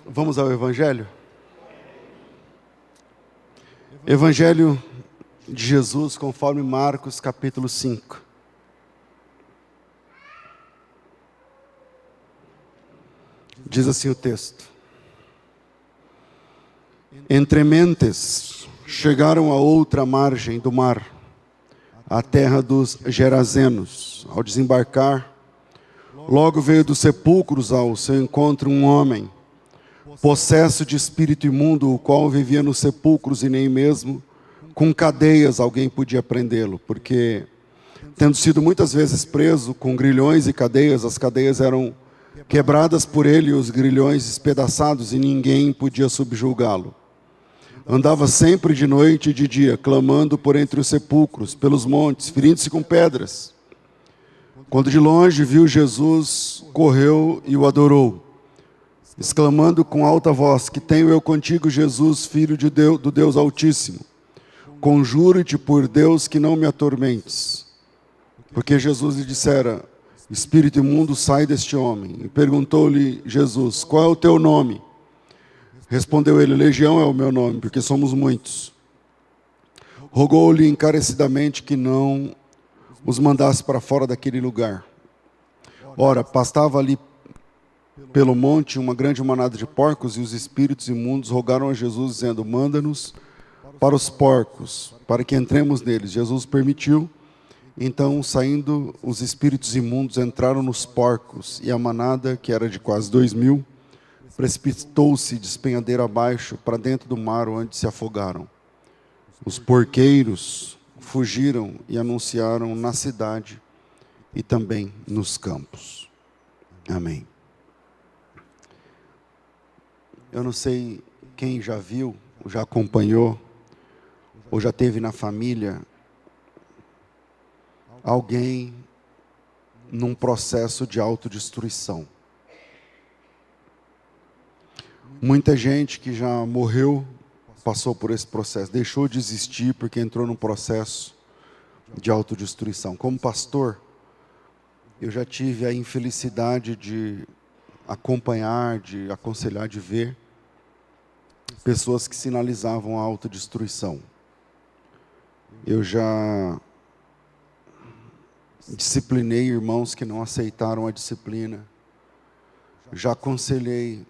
Vamos ao Evangelho? Evangelho de Jesus, conforme Marcos, capítulo 5. Diz assim o texto: Entrementes chegaram a outra margem do mar, a terra dos Gerazenos. Ao desembarcar, logo veio dos sepulcros ao seu encontro um homem, possesso de espírito imundo, o qual vivia nos sepulcros e nem mesmo com cadeias alguém podia prendê-lo, porque, tendo sido muitas vezes preso com grilhões e cadeias, as cadeias eram quebradas por ele e os grilhões espedaçados, e ninguém podia subjulgá-lo. Andava sempre de noite e de dia, clamando por entre os sepulcros, pelos montes, ferindo-se com pedras. Quando de longe viu Jesus, correu e o adorou, exclamando com alta voz: Que tenho eu contigo, Jesus, filho de Deus, do Deus Altíssimo? Conjuro-te por Deus que não me atormentes. Porque Jesus lhe dissera: Espírito imundo, sai deste homem. E perguntou-lhe Jesus: Qual é o teu nome? Respondeu ele: Legião é o meu nome, porque somos muitos. Rogou-lhe encarecidamente que não os mandasse para fora daquele lugar. Ora, pastava ali pelo monte uma grande manada de porcos, e os espíritos imundos rogaram a Jesus, dizendo: Manda-nos para os porcos, para que entremos neles. Jesus permitiu. Então, saindo os espíritos imundos, entraram nos porcos, e a manada, que era de quase 2.000, precipitou-se despenhadeira abaixo para dentro do mar, onde se afogaram. Os porqueiros fugiram e anunciaram na cidade e também nos campos. Amém. Eu não sei quem já viu, já acompanhou, ou já teve na família alguém num processo de autodestruição. Muita gente que já morreu passou por esse processo, deixou de existir porque entrou num processo de autodestruição. Como pastor, eu já tive a infelicidade de acompanhar, de aconselhar, de ver pessoas que sinalizavam a autodestruição. Eu já disciplinei irmãos que não aceitaram a disciplina. Já aconselhei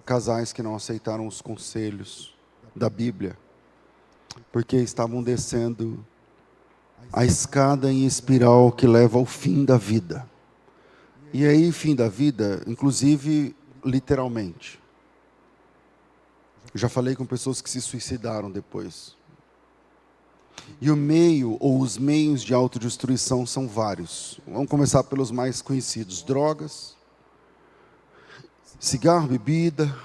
casais que não aceitaram os conselhos da Bíblia, porque estavam descendo a escada em espiral que leva ao fim da vida. E aí, fim da vida, inclusive, literalmente. Já falei com pessoas que se suicidaram depois. E o meio, ou os meios de autodestruição são vários. Vamos começar pelos mais conhecidos: drogas, cigarro, bebida.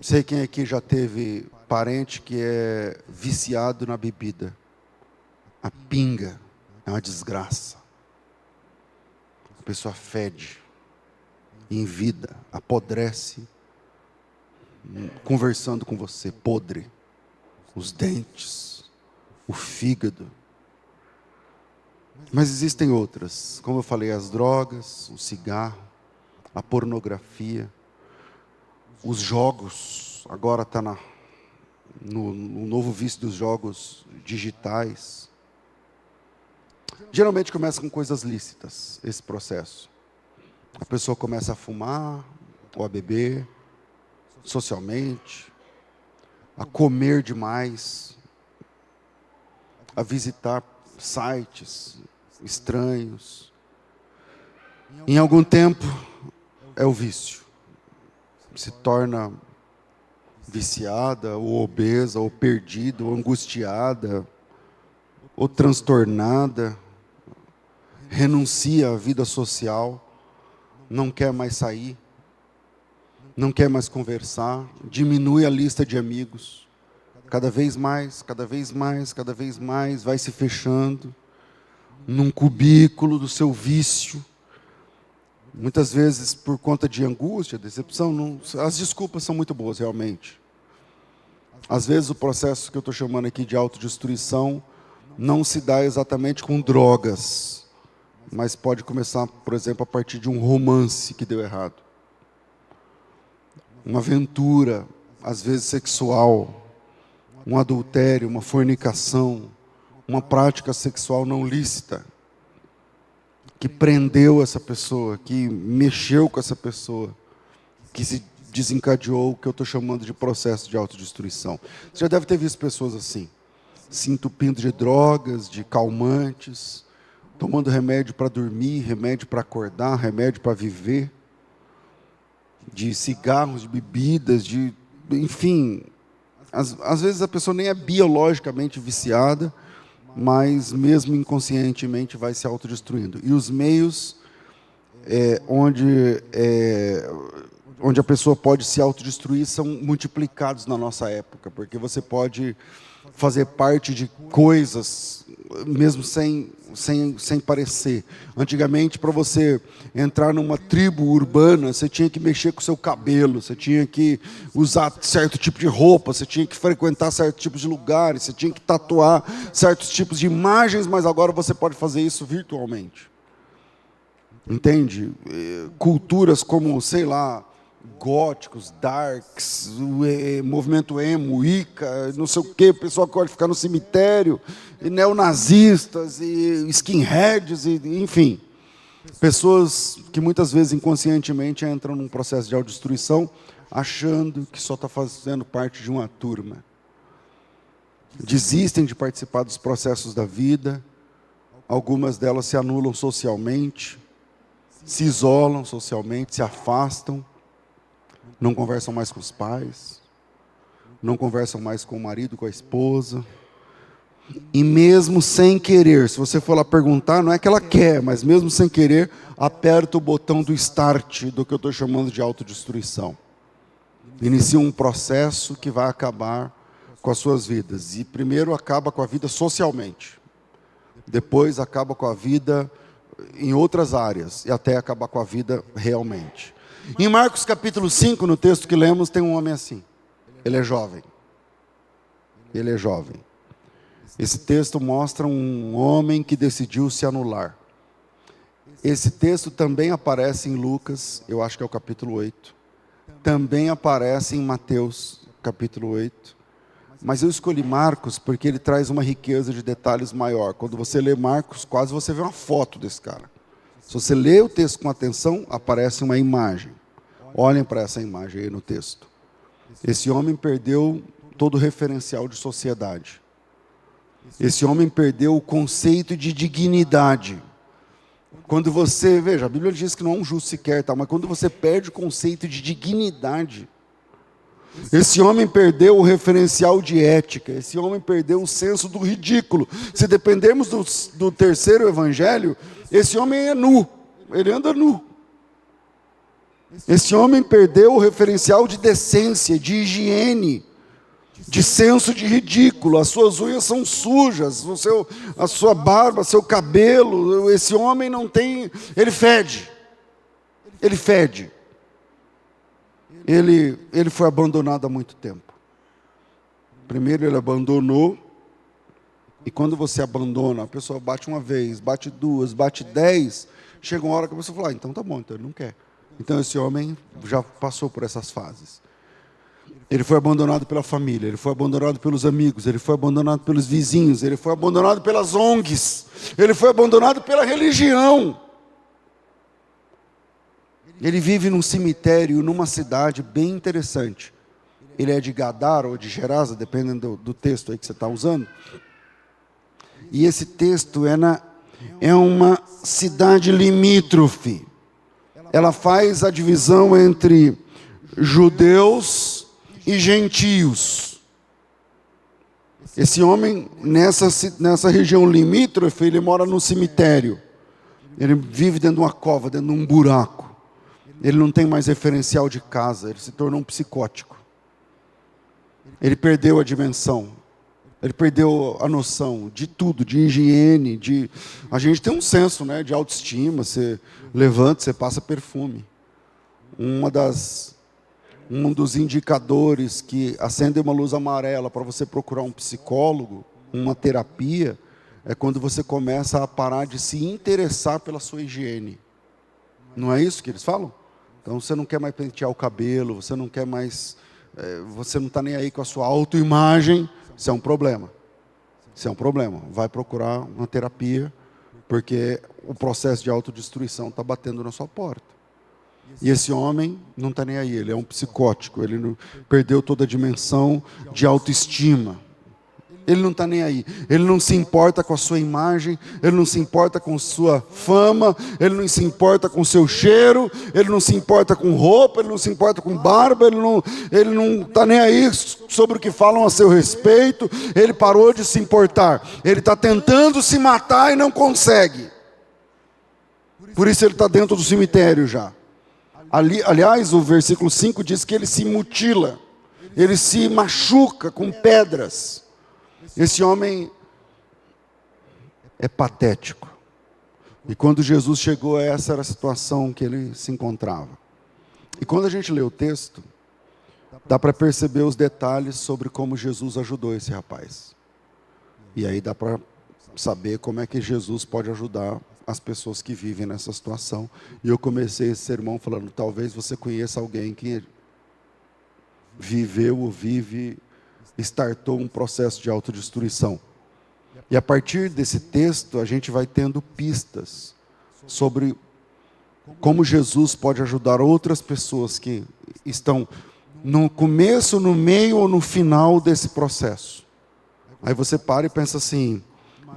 Sei quem aqui já teve parente que é viciado na bebida. A pinga é uma desgraça. A pessoa fede, envida, apodrece, conversando com você, podre. Os dentes, o fígado. Mas existem outras, como eu falei, as drogas, o cigarro, a pornografia, os jogos. Agora está no novo vício dos jogos digitais. Geralmente começa com coisas lícitas, esse processo. A pessoa começa a fumar, ou a beber, socialmente, a comer demais, a visitar sites estranhos. Em algum tempo, é o vício. Se torna viciada, ou obesa, ou perdida, ou angustiada, ou transtornada, renuncia à vida social, não quer mais sair, não quer mais conversar, diminui a lista de amigos, cada vez mais, cada vez mais, cada vez mais, vai se fechando num cubículo do seu vício. Muitas vezes por conta de angústia, decepção, as desculpas são muito boas realmente. Às vezes o processo que eu estou chamando aqui de autodestruição não se dá exatamente com drogas, mas pode começar, por exemplo, a partir de um romance que deu errado. Uma aventura, às vezes sexual, um adultério, uma fornicação, uma prática sexual não lícita, que prendeu essa pessoa, que mexeu com essa pessoa, que se desencadeou o que eu estou chamando de processo de autodestruição. Você já deve ter visto pessoas assim, se entupindo de drogas, de calmantes, tomando remédio para dormir, remédio para acordar, remédio para viver, de cigarros, de bebidas, enfim, às vezes a pessoa nem é biologicamente viciada, mas mesmo inconscientemente vai se autodestruindo. E os meios onde a pessoa pode se autodestruir são multiplicados na nossa época, porque você pode fazer parte de coisas, mesmo sem parecer. Antigamente, para você entrar numa tribo urbana, você tinha que mexer com o seu cabelo, você tinha que usar certo tipo de roupa, você tinha que frequentar certos tipos de lugares, você tinha que tatuar certos tipos de imagens, mas agora você pode fazer isso virtualmente. Entende? Culturas como, sei lá, góticos, darks, movimento emo, Wicca, não sei o quê, o pessoal que pode ficar no cemitério, e neonazistas, e skinheads, enfim. Pessoas que muitas vezes inconscientemente entram num processo de autodestruição, achando que só está fazendo parte de uma turma. Desistem de participar dos processos da vida, algumas delas se anulam socialmente, se isolam socialmente, se afastam, não conversam mais com os pais, não conversam mais com o marido, com a esposa. E mesmo sem querer, se você for lá perguntar, não é que ela quer, mas mesmo sem querer, aperta o botão do start, do que eu estou chamando de autodestruição. Inicia um processo que vai acabar com as suas vidas. E primeiro acaba com a vida socialmente. Depois acaba com a vida em outras áreas. E até acabar com a vida realmente. Em Marcos capítulo 5, no texto que lemos, tem um homem assim. Ele é jovem. Ele é jovem. Esse texto mostra um homem que decidiu se anular. Esse texto também aparece em Lucas, eu acho que é o capítulo 8. Também aparece em Mateus, capítulo 8. Mas eu escolhi Marcos porque ele traz uma riqueza de detalhes maior. Quando você lê Marcos, quase você vê uma foto desse cara. Se você lê o texto com atenção, aparece uma imagem. Olhem para essa imagem aí no texto. Esse homem perdeu todo o referencial de sociedade. Esse homem perdeu o conceito de dignidade. Quando você, veja, a Bíblia diz que não há um justo sequer, mas quando você perde o conceito de dignidade, esse homem perdeu o referencial de ética, esse homem perdeu o senso do ridículo. Se dependermos do terceiro evangelho, esse homem é nu, ele anda nu. Esse homem perdeu o referencial de decência, de higiene, de senso de ridículo. As suas unhas são sujas, a sua barba, seu cabelo. Esse homem não tem, ele fede. Ele fede. Ele foi abandonado há muito tempo. Primeiro ele abandonou, e quando você abandona, a pessoa bate uma vez, bate duas, bate 10, chega uma hora que a pessoa fala, então tá bom, então ele não quer. Então esse homem já passou por essas fases. Ele foi abandonado pela família, ele foi abandonado pelos amigos, ele foi abandonado pelos vizinhos, ele foi abandonado pelas ONGs, ele foi abandonado pela religião. Ele vive num cemitério, numa cidade bem interessante. Ele é de Gadara ou de Gerasa, dependendo do texto aí que você está usando. E esse texto é uma cidade limítrofe. Ela faz a divisão entre judeus e gentios. Esse homem, nessa região limítrofe, ele mora no cemitério. Ele vive dentro de uma cova, dentro de um buraco. Ele não tem mais referencial de casa, ele se tornou um psicótico. Ele perdeu a dimensão, ele perdeu a noção de tudo, de higiene, A gente tem um senso, né, de autoestima, você levanta, você passa perfume. Um dos indicadores que acende uma luz amarela para você procurar um psicólogo, uma terapia, é quando você começa a parar de se interessar pela sua higiene. Não é isso que eles falam? Então você não quer mais pentear o cabelo, você não quer mais, você não está nem aí com a sua autoimagem. Isso é um problema. Isso é um problema. Vai procurar uma terapia, porque o processo de autodestruição está batendo na sua porta. E esse homem não está nem aí, ele é um psicótico, ele não, perdeu toda a dimensão de autoestima. Ele não está nem aí, ele não se importa com a sua imagem, ele não se importa com sua fama, ele não se importa com seu cheiro, ele não se importa com roupa, ele não se importa com barba, ele não está nem aí sobre o que falam a seu respeito, ele parou de se importar, ele está tentando se matar e não consegue. Por isso ele está dentro do cemitério já. Aliás, o versículo 5 diz que ele se mutila, ele se machuca com pedras. Esse homem é patético. E quando Jesus chegou, essa era a situação que ele se encontrava. E quando a gente lê o texto, dá para perceber os detalhes sobre como Jesus ajudou esse rapaz. E aí dá para saber como é que Jesus pode ajudar as pessoas que vivem nessa situação. E eu comecei esse sermão falando, talvez você conheça alguém que viveu ou vive, startou um processo de autodestruição. E a partir desse texto, a gente vai tendo pistas sobre como Jesus pode ajudar outras pessoas que estão no começo, no meio ou no final desse processo. Aí você para e pensa assim,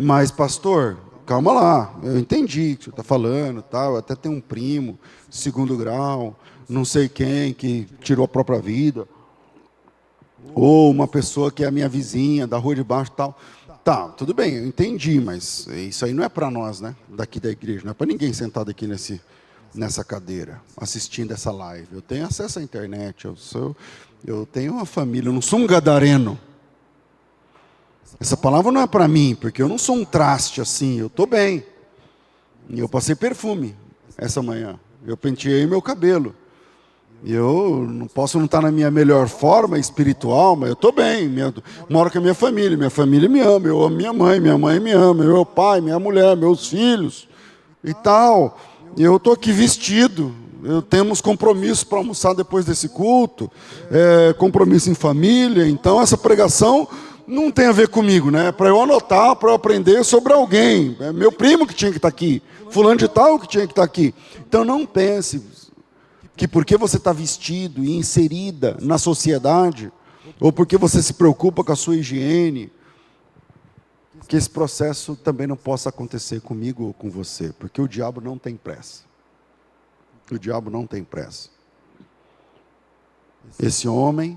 mas pastor, calma lá, eu entendi o que você está falando, tal. Eu até tenho um primo, 2º grau, não sei quem, que tirou a própria vida. Ou uma pessoa que é a minha vizinha, da rua de baixo e tal. Tá, tudo bem, eu entendi, mas isso aí não é para nós, né? Daqui da igreja, não é para ninguém sentado aqui nessa cadeira, assistindo essa live. Eu tenho acesso à internet, eu tenho uma família, eu não sou um gadareno. Essa palavra não é para mim, porque eu não sou um traste assim, eu estou bem. E eu passei perfume essa manhã, eu penteei meu cabelo. Eu não posso não estar na minha melhor forma espiritual, mas eu estou bem. Moro com a minha família me ama, eu amo minha mãe me ama, meu pai, minha mulher, meus filhos e tal. Eu estou aqui vestido, temos compromisso para almoçar depois desse culto, compromisso em família, então essa pregação não tem a ver comigo, né? Para eu anotar, para eu aprender sobre alguém. É meu primo que tinha que estar aqui, fulano de tal que tinha que estar aqui. Então não pense que porque você está vestido e inserida na sociedade, ou porque você se preocupa com a sua higiene, que esse processo também não possa acontecer comigo ou com você, porque o diabo não tem pressa. O diabo não tem pressa. Esse homem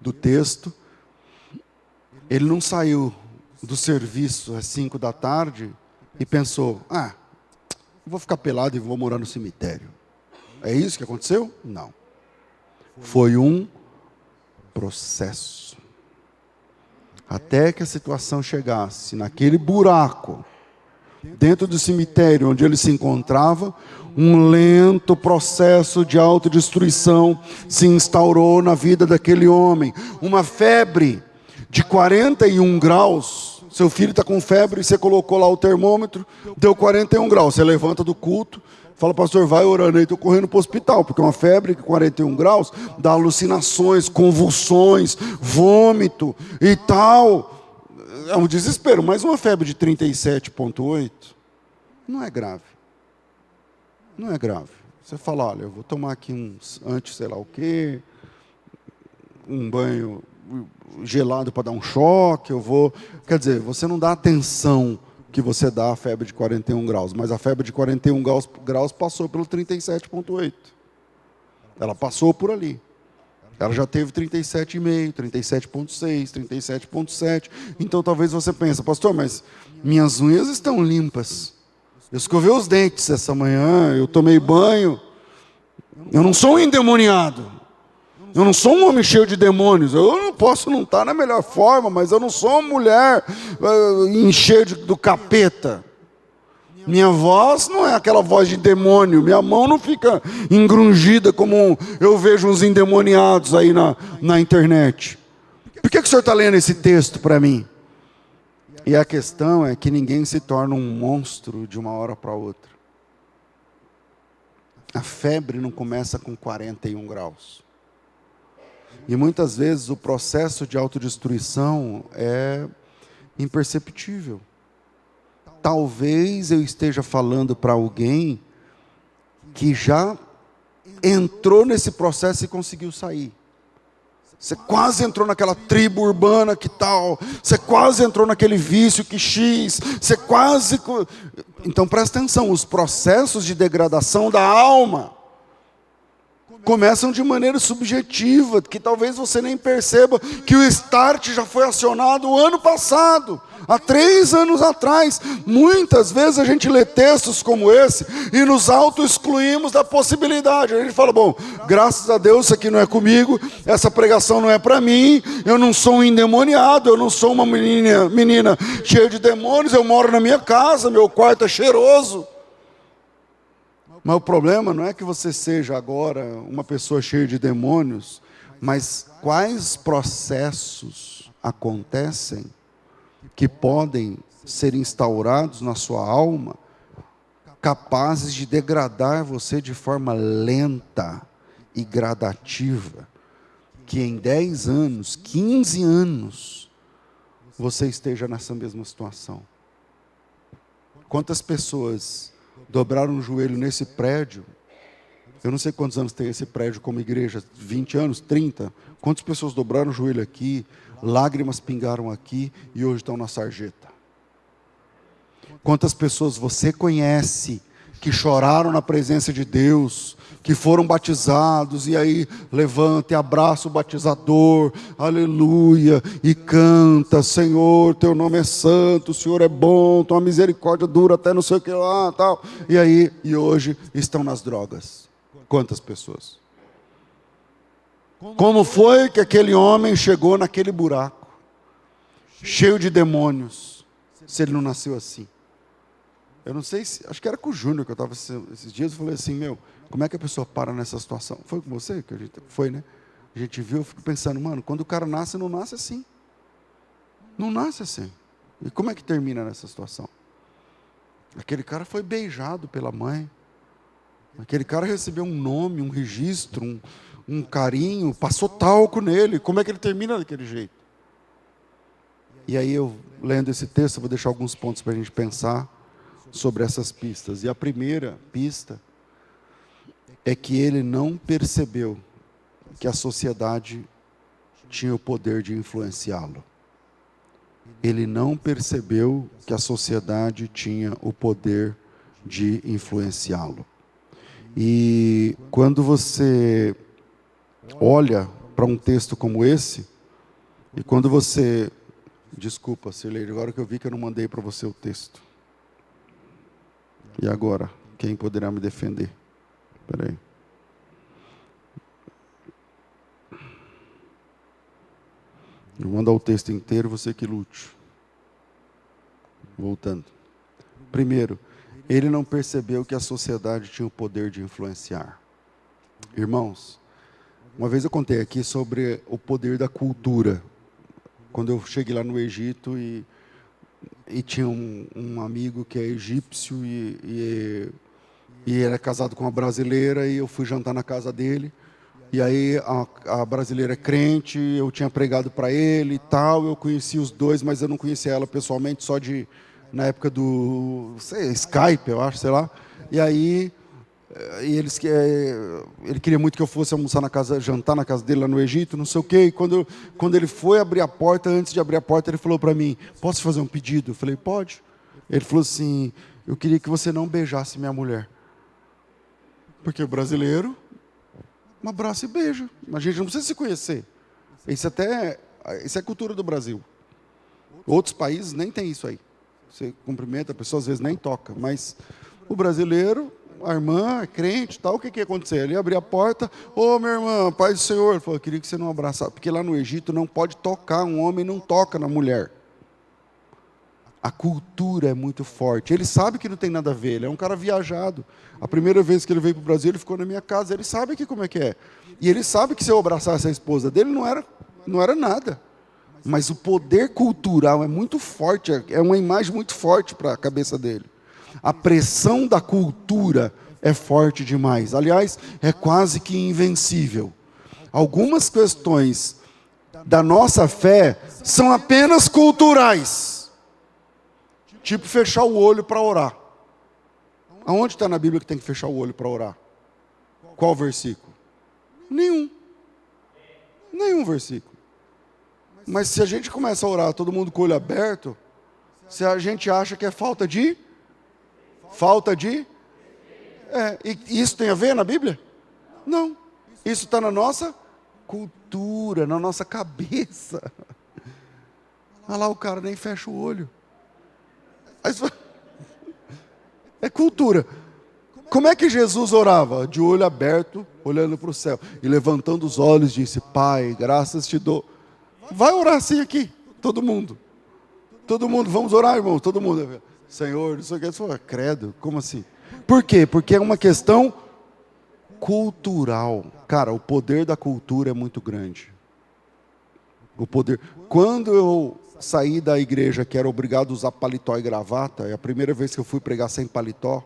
do texto, ele não saiu do serviço às 5 da tarde e pensou, eu vou ficar pelado e vou morar no cemitério. É isso que aconteceu? Não. Foi um processo. Até que a situação chegasse naquele buraco, dentro do cemitério onde ele se encontrava, um lento processo de autodestruição se instaurou na vida daquele homem. Uma febre de 41 graus. Seu filho está com febre, você colocou lá o termômetro, deu 41 graus. Você levanta do culto, fala, pastor, vai orando aí, estou correndo para o hospital, porque uma febre de 41 graus dá alucinações, convulsões, vômito e tal. É um desespero, mas uma febre de 37,8 não é grave. Não é grave. Você fala, olha, eu vou tomar aqui sei lá o quê, um banho gelado para dar um choque, quer dizer, você não dá atenção que você dá a febre de 41 graus, mas a febre de 41 graus passou pelo 37,8. Ela passou por ali. Ela já teve 37,5, 37,6, 37,7. Então talvez você pense, pastor, mas minhas unhas estão limpas. Eu escovei os dentes essa manhã, eu tomei banho. Eu não sou um endemoniado. Eu não sou um homem cheio de demônios. Eu não posso não estar na melhor forma, mas eu não sou uma mulher cheia do capeta. Minha voz não é aquela voz de demônio. Minha mão não fica engrungida como eu vejo uns endemoniados aí na internet. Por que o senhor está lendo esse texto para mim? E a questão é que ninguém se torna um monstro de uma hora para outra. A febre não começa com 41 graus. E muitas vezes o processo de autodestruição é imperceptível. Talvez eu esteja falando para alguém que já entrou nesse processo e conseguiu sair. Você quase entrou naquela tribo urbana que tal, você quase entrou naquele vício que X, você quase... Então presta atenção, os processos de degradação da alma começam de maneira subjetiva, que talvez você nem perceba que o start já foi acionado o ano passado, há 3 anos atrás. Muitas vezes a gente lê textos como esse e nos auto-excluímos da possibilidade. A gente fala, bom, graças a Deus isso aqui não é comigo, essa pregação não é para mim, eu não sou um endemoniado, eu não sou uma menina cheia de demônios, eu moro na minha casa, meu quarto é cheiroso. Mas o problema não é que você seja agora uma pessoa cheia de demônios, mas quais processos acontecem que podem ser instaurados na sua alma, capazes de degradar você de forma lenta e gradativa, que em 10 anos, 15 anos, você esteja nessa mesma situação. Quantas pessoas dobraram o joelho nesse prédio? Eu não sei quantos anos tem esse prédio como igreja, 20 anos, 30. Quantas pessoas dobraram o joelho aqui, lágrimas pingaram aqui e hoje estão na sarjeta? Quantas pessoas você conhece que choraram na presença de Deus, que foram batizados, e aí levanta e abraça o batizador, aleluia, e canta, Senhor, teu nome é santo, o Senhor é bom, tua misericórdia dura até não sei o que lá, tal. E hoje estão nas drogas. Quantas pessoas? Como foi que aquele homem chegou naquele buraco, cheio de demônios, se ele não nasceu assim? Eu não sei se, acho que era com o Júnior que eu estava esses dias, eu falei assim, como é que a pessoa para nessa situação? Foi com você que a gente foi, né? A gente viu, eu fico pensando, mano, quando o cara nasce, não nasce assim. Não nasce assim. E como é que termina nessa situação? Aquele cara foi beijado pela mãe. Aquele cara recebeu um nome, um registro, um carinho, passou talco nele. Como é que ele termina daquele jeito? E aí eu, lendo esse texto, eu vou deixar alguns pontos para a gente pensar sobre essas pistas. E a primeira pista é que ele não percebeu que a sociedade tinha o poder de influenciá-lo. Ele não percebeu que a sociedade tinha o poder de influenciá-lo. E quando você olha para um texto como esse, e quando você... Desculpa, Cirleide, agora que eu vi que eu não mandei para você o texto. E agora? Quem poderá me defender? Espera aí. Eu vou mandar o texto inteiro, você que lute. Voltando. Primeiro, ele não percebeu que a sociedade tinha o poder de influenciar. Irmãos, uma vez eu contei aqui sobre o poder da cultura. Quando eu cheguei lá no Egito e tinha um amigo que é egípcio e ele é casado com uma brasileira, e eu fui jantar na casa dele. E aí a brasileira é crente, eu tinha pregado para ele e tal, eu conheci os dois, mas eu não conhecia ela pessoalmente, só na época do Skype, eu acho, sei lá. E aí ele queria muito que eu fosse jantar na casa dele lá no Egito, não sei o quê. E quando ele foi abrir a porta, antes de abrir a porta, ele falou para mim, posso fazer um pedido? Eu falei, pode. Ele falou assim, eu queria que você não beijasse minha mulher. Porque o brasileiro, um abraço e beijo. A gente não precisa se conhecer. Isso é cultura do Brasil. Outros países nem tem isso aí. Você cumprimenta a pessoa, às vezes nem toca. Mas o brasileiro, a irmã é crente, tal, o que ia acontecer? Ele ia abrir a porta, minha irmã, paz do Senhor. Ele falou, eu queria que você não abraçasse. Porque lá no Egito não pode tocar, um homem não toca na mulher. A cultura é muito forte. Ele sabe que não tem nada a ver, ele é um cara viajado. A primeira vez que ele veio para o Brasil, ele ficou na minha casa, ele sabe como é que é. E ele sabe que se eu abraçasse a esposa dele, não era nada. Mas o poder cultural é muito forte, é uma imagem muito forte para a cabeça dele. A pressão da cultura é forte demais. Aliás, é quase que invencível. Algumas questões da nossa fé são apenas culturais. Tipo fechar o olho para orar. Aonde está na Bíblia que tem que fechar o olho para orar? Qual versículo? Nenhum. Nenhum versículo. Mas se a gente começa a orar, todo mundo com o olho aberto, se a gente acha que é falta de... E isso tem a ver na Bíblia? Não. Isso está na nossa cultura, na nossa cabeça. Olha lá, o cara nem fecha o olho. É cultura. Como é que Jesus orava? De olho aberto, olhando para o céu. E levantando os olhos, disse: Pai, graças te dou. Vai orar assim aqui, todo mundo. Todo mundo, vamos orar, irmão, todo mundo. Senhor, isso aqui, credo, como assim? Por quê? Porque é uma questão cultural. Cara, o poder da cultura é muito grande. O poder. Quando eu saí da igreja que era obrigado a usar paletó e gravata, é a primeira vez que eu fui pregar sem paletó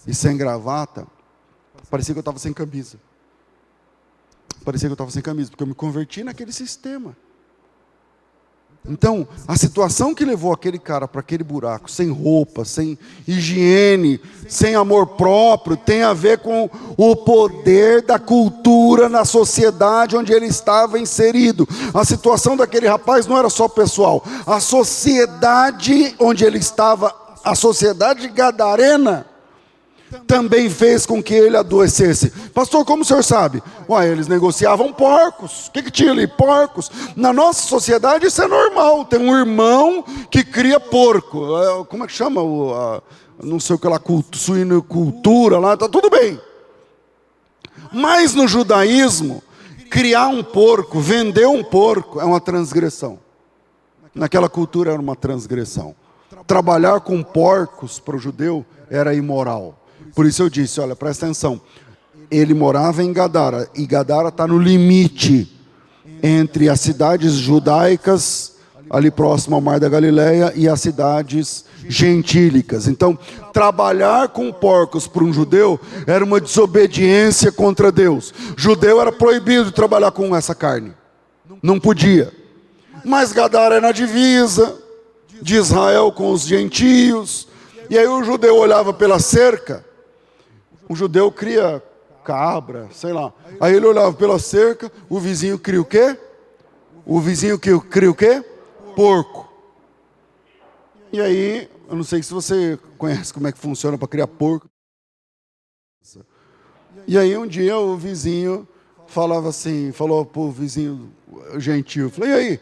e sem gravata, parecia que eu estava sem camisa. Parecia que eu estava sem camisa, porque eu me converti naquele sistema. Então, a situação que levou aquele cara para aquele buraco, sem roupa, sem higiene, sem amor próprio, tem a ver com o poder da cultura na sociedade onde ele estava inserido. A situação daquele rapaz não era só pessoal. A sociedade onde ele estava, a sociedade gadarena, também fez com que ele adoecesse. Pastor, como o senhor sabe? Eles negociavam porcos. O que tinha ali? Porcos. Na nossa sociedade isso é normal. Tem um irmão que cria porco. Como é que chama? Não sei o que lá, suinocultura lá, tá tudo bem. Mas no judaísmo, criar um porco, vender um porco é uma transgressão. Naquela cultura era uma transgressão. Trabalhar com porcos para o judeu era imoral. Por isso eu disse, olha, presta atenção. Ele morava em Gadara, e Gadara está no limite entre as cidades judaicas, ali próximo ao Mar da Galileia, e as cidades gentílicas. Então, trabalhar com porcos para um judeu era uma desobediência contra Deus. Judeu era proibido trabalhar com essa carne. Não podia. Mas Gadara é na divisa de Israel com os gentios. E aí o judeu olhava pela cerca. O judeu cria cabra, sei lá. Aí ele olhava pela cerca, o vizinho cria o quê? O vizinho cria o quê? Porco. E aí, eu não sei se você conhece como é que funciona para criar porco. E aí um dia o vizinho falava assim, falou para o vizinho gentil, falei, e aí,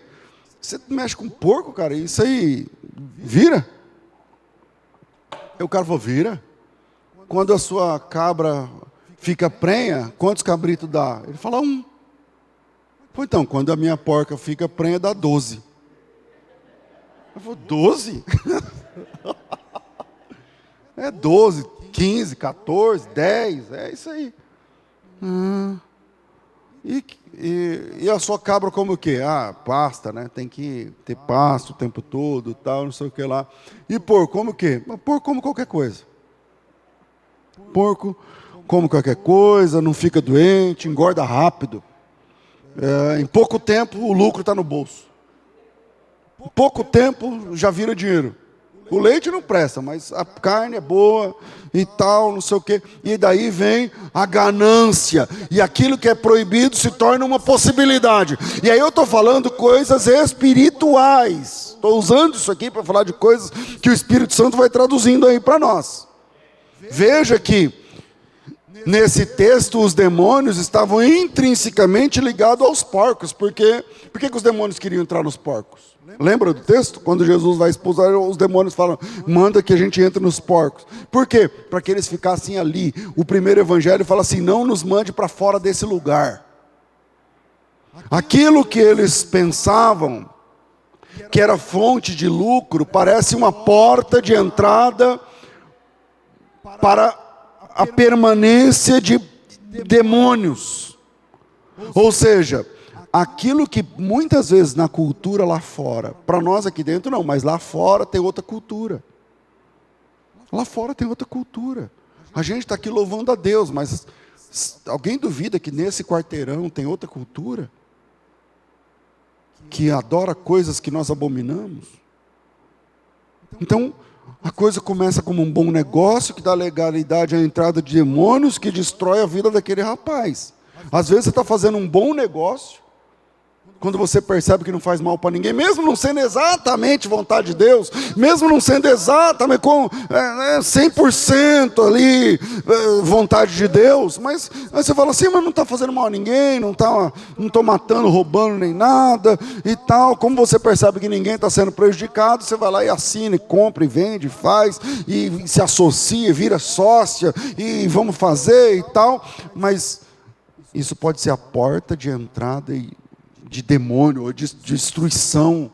você mexe com porco, cara? Isso aí vira? Aí o cara falou, vira. Quando a sua cabra fica prenha, quantos cabritos dá? Ele fala, 1. Então, quando a minha porca fica prenha, dá 12. Eu falei, 12? É 12, 15, 14, 10, é isso aí. E a sua cabra como o quê? Pasta, né? Tem que ter pasto o tempo todo, tal, não sei o que lá. E porco, como o quê? Porco como qualquer coisa. Porco come qualquer coisa, não fica doente, engorda rápido. Em pouco tempo o lucro está no bolso. Em pouco tempo já vira dinheiro. O leite não presta, mas a carne é boa e tal, não sei o quê. E daí vem a ganância. E aquilo que é proibido se torna uma possibilidade. E aí eu estou falando coisas espirituais. Estou usando isso aqui para falar de coisas que o Espírito Santo vai traduzindo aí para nós. Veja que nesse texto os demônios estavam intrinsecamente ligados aos porcos. Por que os demônios queriam entrar nos porcos? Lembra do texto? Quando Jesus vai expulsar, os demônios falam, manda que a gente entre nos porcos. Por quê? Para que eles ficassem ali. O primeiro evangelho fala assim, não nos mande para fora desse lugar. Aquilo que eles pensavam que era fonte de lucro, parece uma porta de entrada para a permanência de demônios. Ou seja, aquilo que muitas vezes na cultura lá fora, para nós aqui dentro não, mas lá fora tem outra cultura. Lá fora tem outra cultura. A gente está aqui louvando a Deus, mas alguém duvida que nesse quarteirão tem outra cultura? Que adora coisas que nós abominamos? Então, a coisa começa como um bom negócio, que dá legalidade à entrada de demônios, que destrói a vida daquele rapaz. Às vezes você está fazendo um bom negócio, quando você percebe que não faz mal para ninguém, mesmo não sendo exatamente vontade de Deus, mesmo não sendo exatamente com 100% ali vontade de Deus, mas aí você fala assim, mas não está fazendo mal a ninguém, não estou matando, roubando nem nada e tal. Como você percebe que ninguém está sendo prejudicado, você vai lá e assina, e compra, e vende, faz, e se associa, vira sócia, e vamos fazer e tal. Mas isso pode ser a porta de entrada de demônio, ou de destruição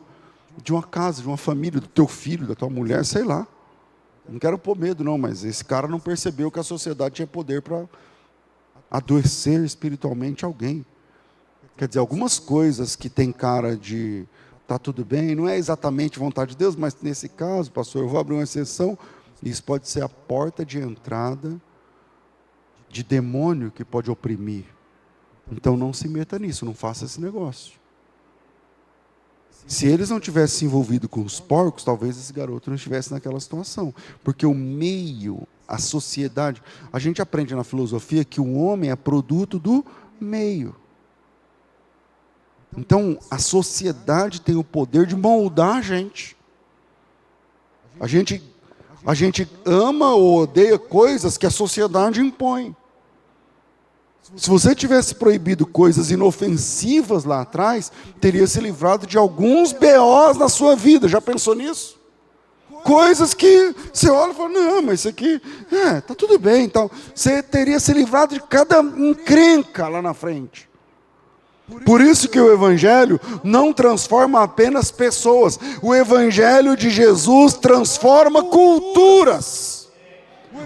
de uma casa, de uma família, do teu filho, da tua mulher, sei lá. Não quero pôr medo não, mas esse cara não percebeu que a sociedade tinha poder para adoecer espiritualmente alguém. Quer dizer, algumas coisas que tem cara de tá tudo bem, não é exatamente vontade de Deus, mas nesse caso, pastor, eu vou abrir uma exceção, isso pode ser a porta de entrada de demônio que pode oprimir. Então não se meta nisso, não faça esse negócio. Se eles não tivessem se envolvido com os porcos, talvez esse garoto não estivesse naquela situação. Porque o meio, a sociedade, a gente aprende na filosofia que o homem é produto do meio. Então a sociedade tem o poder de moldar a gente. A gente ama ou odeia coisas que a sociedade impõe. Se você tivesse proibido coisas inofensivas lá atrás, teria se livrado de alguns BOs na sua vida. Já pensou nisso? Coisas que você olha e fala, não, mas isso aqui, tá tudo bem. Então, você teria se livrado de cada encrenca lá na frente. Por isso que o Evangelho não transforma apenas pessoas. O Evangelho de Jesus transforma culturas.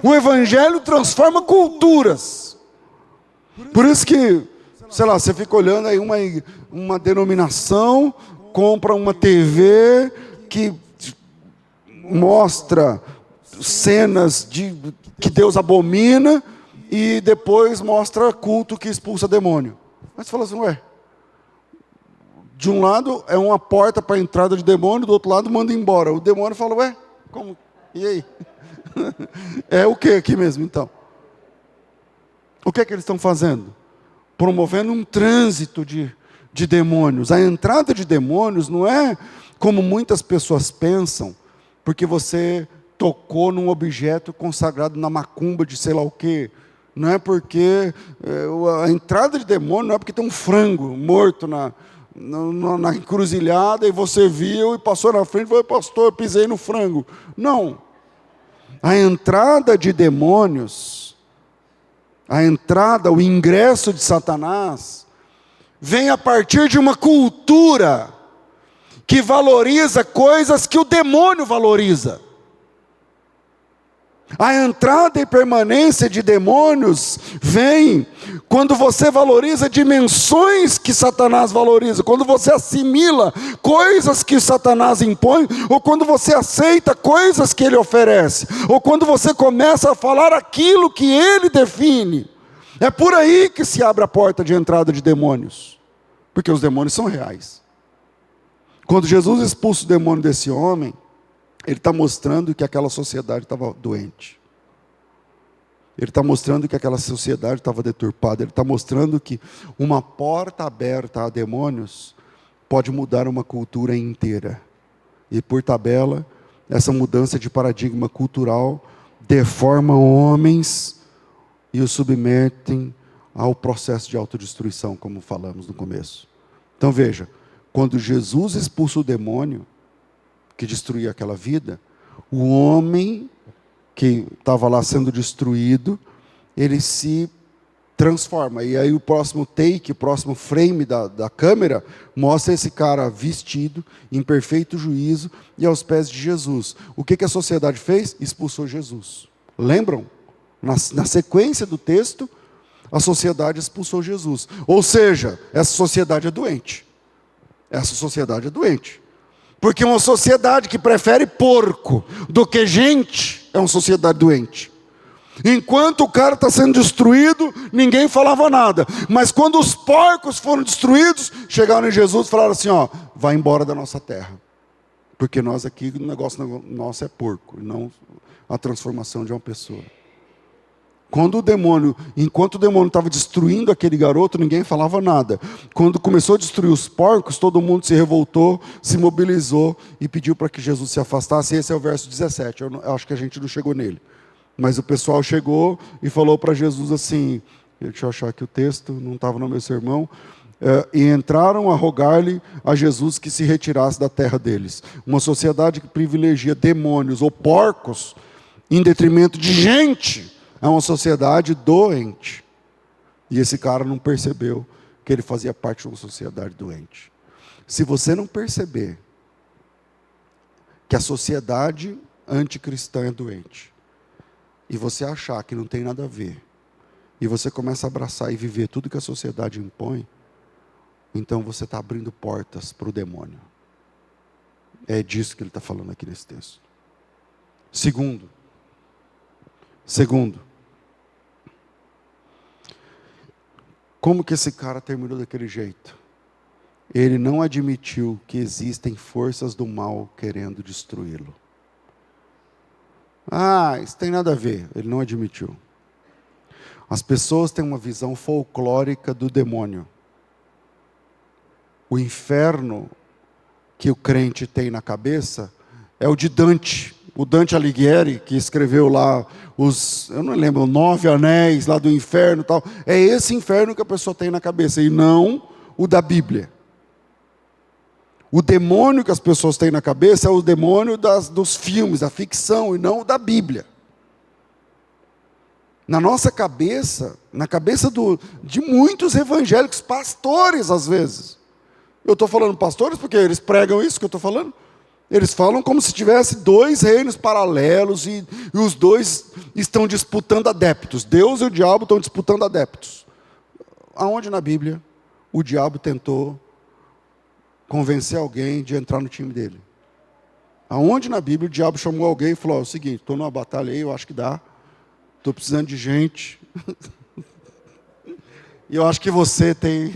O Evangelho transforma culturas. Por isso que, sei lá, você fica olhando aí uma denominação, compra uma TV que mostra cenas que Deus abomina e depois mostra culto que expulsa demônio. Mas você fala assim, de um lado é uma porta para a entrada de demônio, do outro lado manda embora. O demônio fala, como? E aí? É o que aqui mesmo então? O que é que eles estão fazendo? Promovendo um trânsito de demônios. A entrada de demônios não é como muitas pessoas pensam, porque você tocou num objeto consagrado na macumba de sei lá o quê. Não é porque a entrada de demônio não é porque tem um frango morto na encruzilhada e você viu e passou na frente e falou, pastor, eu pisei no frango. Não. A entrada de demônios, o ingresso de Satanás, vem a partir de uma cultura que valoriza coisas que o demônio valoriza. A entrada e permanência de demônios vem quando você valoriza dimensões que Satanás valoriza, quando você assimila coisas que Satanás impõe, ou quando você aceita coisas que ele oferece, ou quando você começa a falar aquilo que ele define. É por aí que se abre a porta de entrada de demônios, porque os demônios são reais. Quando Jesus expulsa o demônio desse homem, ele está mostrando que aquela sociedade estava doente. Ele está mostrando que aquela sociedade estava deturpada. Ele está mostrando que uma porta aberta a demônios pode mudar uma cultura inteira. E por tabela, essa mudança de paradigma cultural deforma homens e os submetem ao processo de autodestruição, como falamos no começo. Então veja, quando Jesus expulsa o demônio que destruía aquela vida, o homem que estava lá sendo destruído, ele se transforma. E aí o próximo take, o próximo frame da câmera, mostra esse cara vestido, em perfeito juízo, e aos pés de Jesus. O que a sociedade fez? Expulsou Jesus. Lembram? Na sequência do texto, a sociedade expulsou Jesus. Ou seja, essa sociedade é doente. Essa sociedade é doente. Porque uma sociedade que prefere porco do que gente, é uma sociedade doente. Enquanto o cara está sendo destruído, ninguém falava nada. Mas quando os porcos foram destruídos, chegaram em Jesus e falaram assim, ó, vai embora da nossa terra. Porque nós aqui, o negócio nosso é porco, e não a transformação de uma pessoa. Enquanto o demônio estava destruindo aquele garoto, ninguém falava nada. Quando começou a destruir os porcos, todo mundo se revoltou, se mobilizou e pediu para que Jesus se afastasse. Esse é o verso 17, eu acho que a gente não chegou nele. Mas o pessoal chegou e falou para Jesus assim, deixa eu achar aqui o texto, não estava no meu sermão, e entraram a rogar-lhe a Jesus que se retirasse da terra deles. Uma sociedade que privilegia demônios ou porcos em detrimento de gente, é uma sociedade doente. E esse cara não percebeu que ele fazia parte de uma sociedade doente. Se você não perceber que a sociedade anticristã é doente, e você achar que não tem nada a ver, e você começa a abraçar e viver tudo que a sociedade impõe, então você está abrindo portas para o demônio. É disso que ele está falando aqui nesse texto. Segundo, como que esse cara terminou daquele jeito? Ele não admitiu que existem forças do mal querendo destruí-lo. Isso tem nada a ver. Ele não admitiu. As pessoas têm uma visão folclórica do demônio. O inferno que o crente tem na cabeça é o de Dante. O Dante Alighieri, que escreveu lá eu não lembro, 9 anéis lá do inferno e tal. É esse inferno que a pessoa tem na cabeça, e não o da Bíblia. O demônio que as pessoas têm na cabeça é o demônio dos filmes, da ficção, e não o da Bíblia. Na nossa cabeça, na cabeça de muitos evangélicos, pastores às vezes. Eu estou falando pastores porque eles pregam isso que eu estou falando. Eles falam como se tivesse 2 reinos paralelos e os dois estão disputando adeptos. Deus e o diabo estão disputando adeptos. Aonde na Bíblia o diabo tentou convencer alguém de entrar no time dele? Aonde na Bíblia o diabo chamou alguém e falou, é o seguinte, estou numa batalha aí, eu acho que dá. Estou precisando de gente. E eu acho que você tem...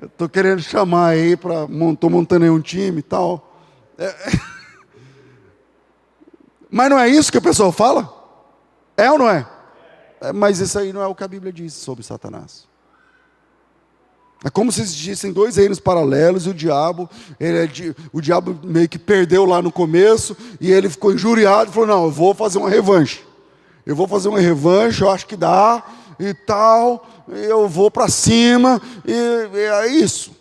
Estou querendo chamar aí estou montando aí um time e tal. Mas não é isso que o pessoal fala? É ou não é? Mas isso aí não é o que a Bíblia diz sobre Satanás. É como se existissem 2 reinos paralelos e o diabo meio que perdeu lá no começo e ele ficou injuriado e falou, não, eu vou fazer uma revanche. Eu acho que dá e tal, eu vou para cima, e é isso.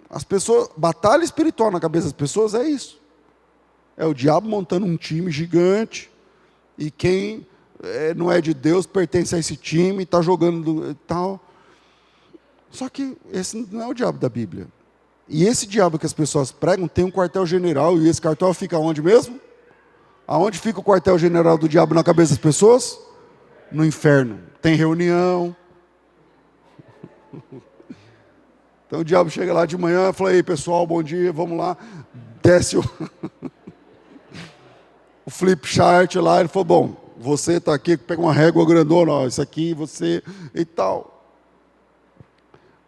As pessoas, batalha espiritual na cabeça das pessoas é isso. É o diabo montando um time gigante, e quem não é de Deus pertence a esse time, está jogando e tal. Só que esse não é o diabo da Bíblia. E esse diabo que as pessoas pregam tem um quartel-general, e esse quartel fica onde mesmo? Aonde fica o quartel-general do diabo na cabeça das pessoas? No inferno. Tem reunião. Então o diabo chega lá de manhã e fala, ei pessoal, bom dia, vamos lá. Desce o flip chart lá, ele falou, bom, você está aqui, pega uma régua grandona, ó, isso aqui, você e tal.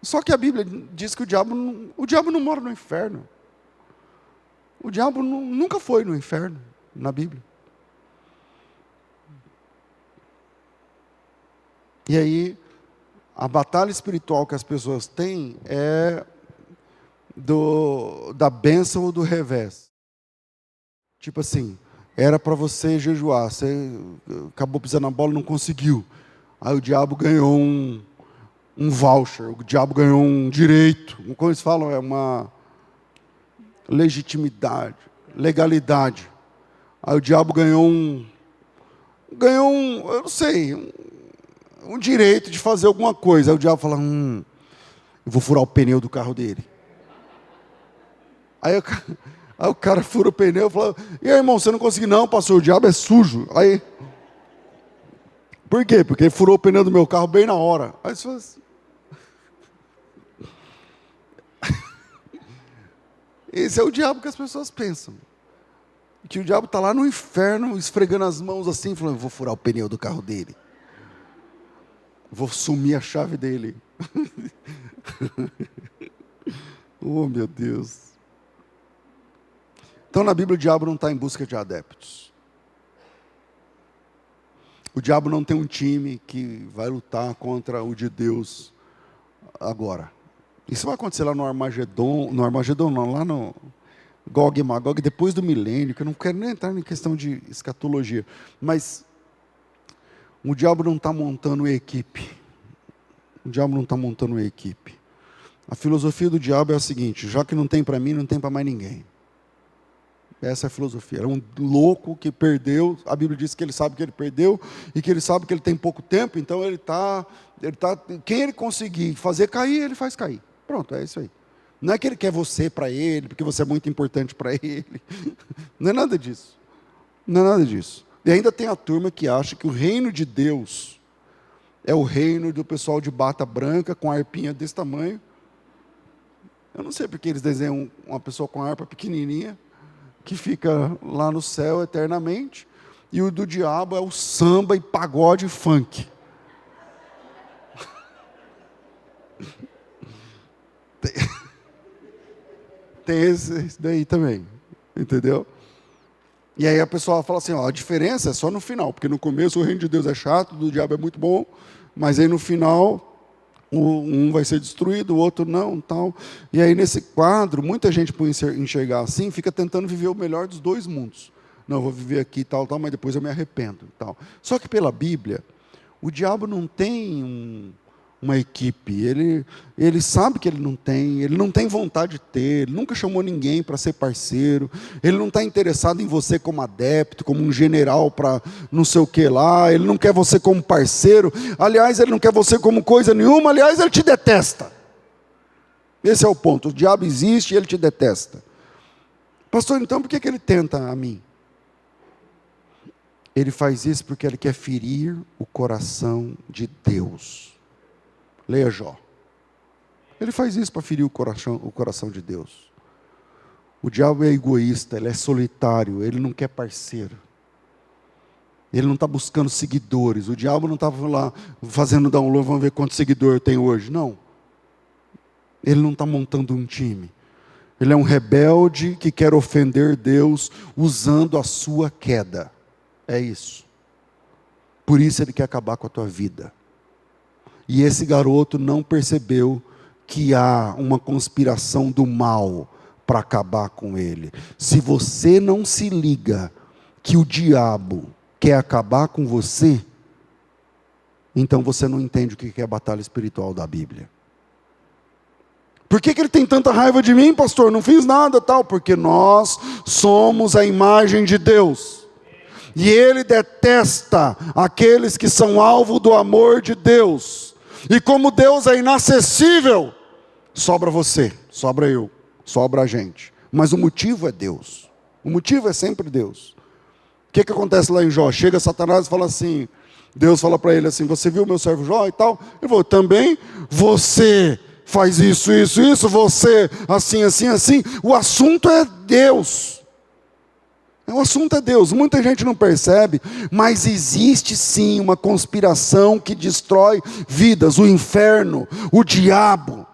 Só que a Bíblia diz que o diabo não mora no inferno. O diabo nunca foi no inferno, na Bíblia. E aí, a batalha espiritual que as pessoas têm é da bênção ou do revés. Tipo assim, era para você jejuar, você acabou pisando na bola e não conseguiu. Aí o diabo ganhou um voucher, o diabo ganhou um direito. Como eles falam, é uma legitimidade, legalidade. Aí o diabo ganhou eu não sei, um direito de fazer alguma coisa. Aí o diabo fala, eu vou furar o pneu do carro dele. Aí o cara fura o pneu e fala, e aí, irmão, você não conseguiu? Não, pastor, o diabo é sujo. Aí, Por quê? Porque ele furou o pneu do meu carro bem na hora. Aí você fala assim. Esse é o diabo que as pessoas pensam. Que o diabo está lá no inferno, esfregando as mãos assim, falando, vou furar o pneu do carro dele. Vou sumir a chave dele. Oh, meu Deus. Então, na Bíblia, o diabo não está em busca de adeptos. O diabo não tem um time que vai lutar contra o de Deus agora. Isso vai acontecer lá no Armagedon não, lá no Gog e Magog, depois do milênio, que eu não quero nem entrar em questão de escatologia. Mas o diabo não está montando uma equipe. O diabo não está montando uma equipe. A filosofia do diabo é a seguinte: já que não tem para mim, não tem para mais ninguém. Essa é a filosofia. Era um louco que perdeu. A Bíblia diz que ele sabe que ele perdeu e que ele sabe que ele tem pouco tempo. Então quem ele conseguir fazer cair, ele faz cair. Pronto, é isso aí. Não é que ele quer você para ele, porque você é muito importante para ele. Não é nada disso. Não é nada disso. E ainda tem a turma que acha que o reino de Deus é o reino do pessoal de bata branca com a harpinha desse tamanho. Eu não sei porque eles desenham uma pessoa com a harpa pequenininha, que fica lá no céu eternamente, e o do diabo é o samba e pagode e funk. Tem esse daí também, entendeu? E aí a pessoa fala assim, ó, a diferença é só no final, porque no começo o reino de Deus é chato, o do diabo é muito bom, mas aí no final um vai ser destruído, o outro não, tal. E aí nesse quadro, muita gente por enxergar assim, fica tentando viver o melhor dos dois mundos. Não, eu vou viver aqui tal, mas depois eu me arrependo, tal. Só que pela Bíblia, o diabo não tem uma equipe, ele sabe que ele não tem vontade de ter, ele nunca chamou ninguém para ser parceiro, ele não está interessado em você como adepto, como um general para não sei o que lá, ele não quer você como parceiro, aliás, ele não quer você como coisa nenhuma, aliás, ele te detesta. Esse é o ponto, o diabo existe e ele te detesta. Pastor, então por que ele tenta a mim? Ele faz isso porque ele quer ferir o coração de Deus. Leia Jó. Ele faz isso para ferir o coração de Deus. O diabo é egoísta, ele é solitário, ele não quer parceiro. Ele não está buscando seguidores. O diabo não estava lá fazendo download, vamos ver quantos seguidores tem hoje. Não. Ele não está montando um time. Ele é um rebelde que quer ofender Deus usando a sua queda. É isso. Por isso ele quer acabar com a tua vida. E esse garoto não percebeu que há uma conspiração do mal para acabar com ele. Se você não se liga que o diabo quer acabar com você, então você não entende o que é a batalha espiritual da Bíblia. Por que ele tem tanta raiva de mim, pastor? Não fiz nada, tal. Porque nós somos a imagem de Deus. E ele detesta aqueles que são alvo do amor de Deus. E como Deus é inacessível, sobra você, sobra eu, sobra a gente. Mas o motivo é Deus. O motivo é sempre Deus. O que acontece lá em Jó? Chega Satanás e fala assim, Deus fala para ele assim, você viu o meu servo Jó e tal? Ele falou, também você faz isso, você assim, assim, assim. O assunto é Deus. O assunto é Deus. Muita gente não percebe, mas existe sim uma conspiração que destrói vidas, o inferno, o diabo.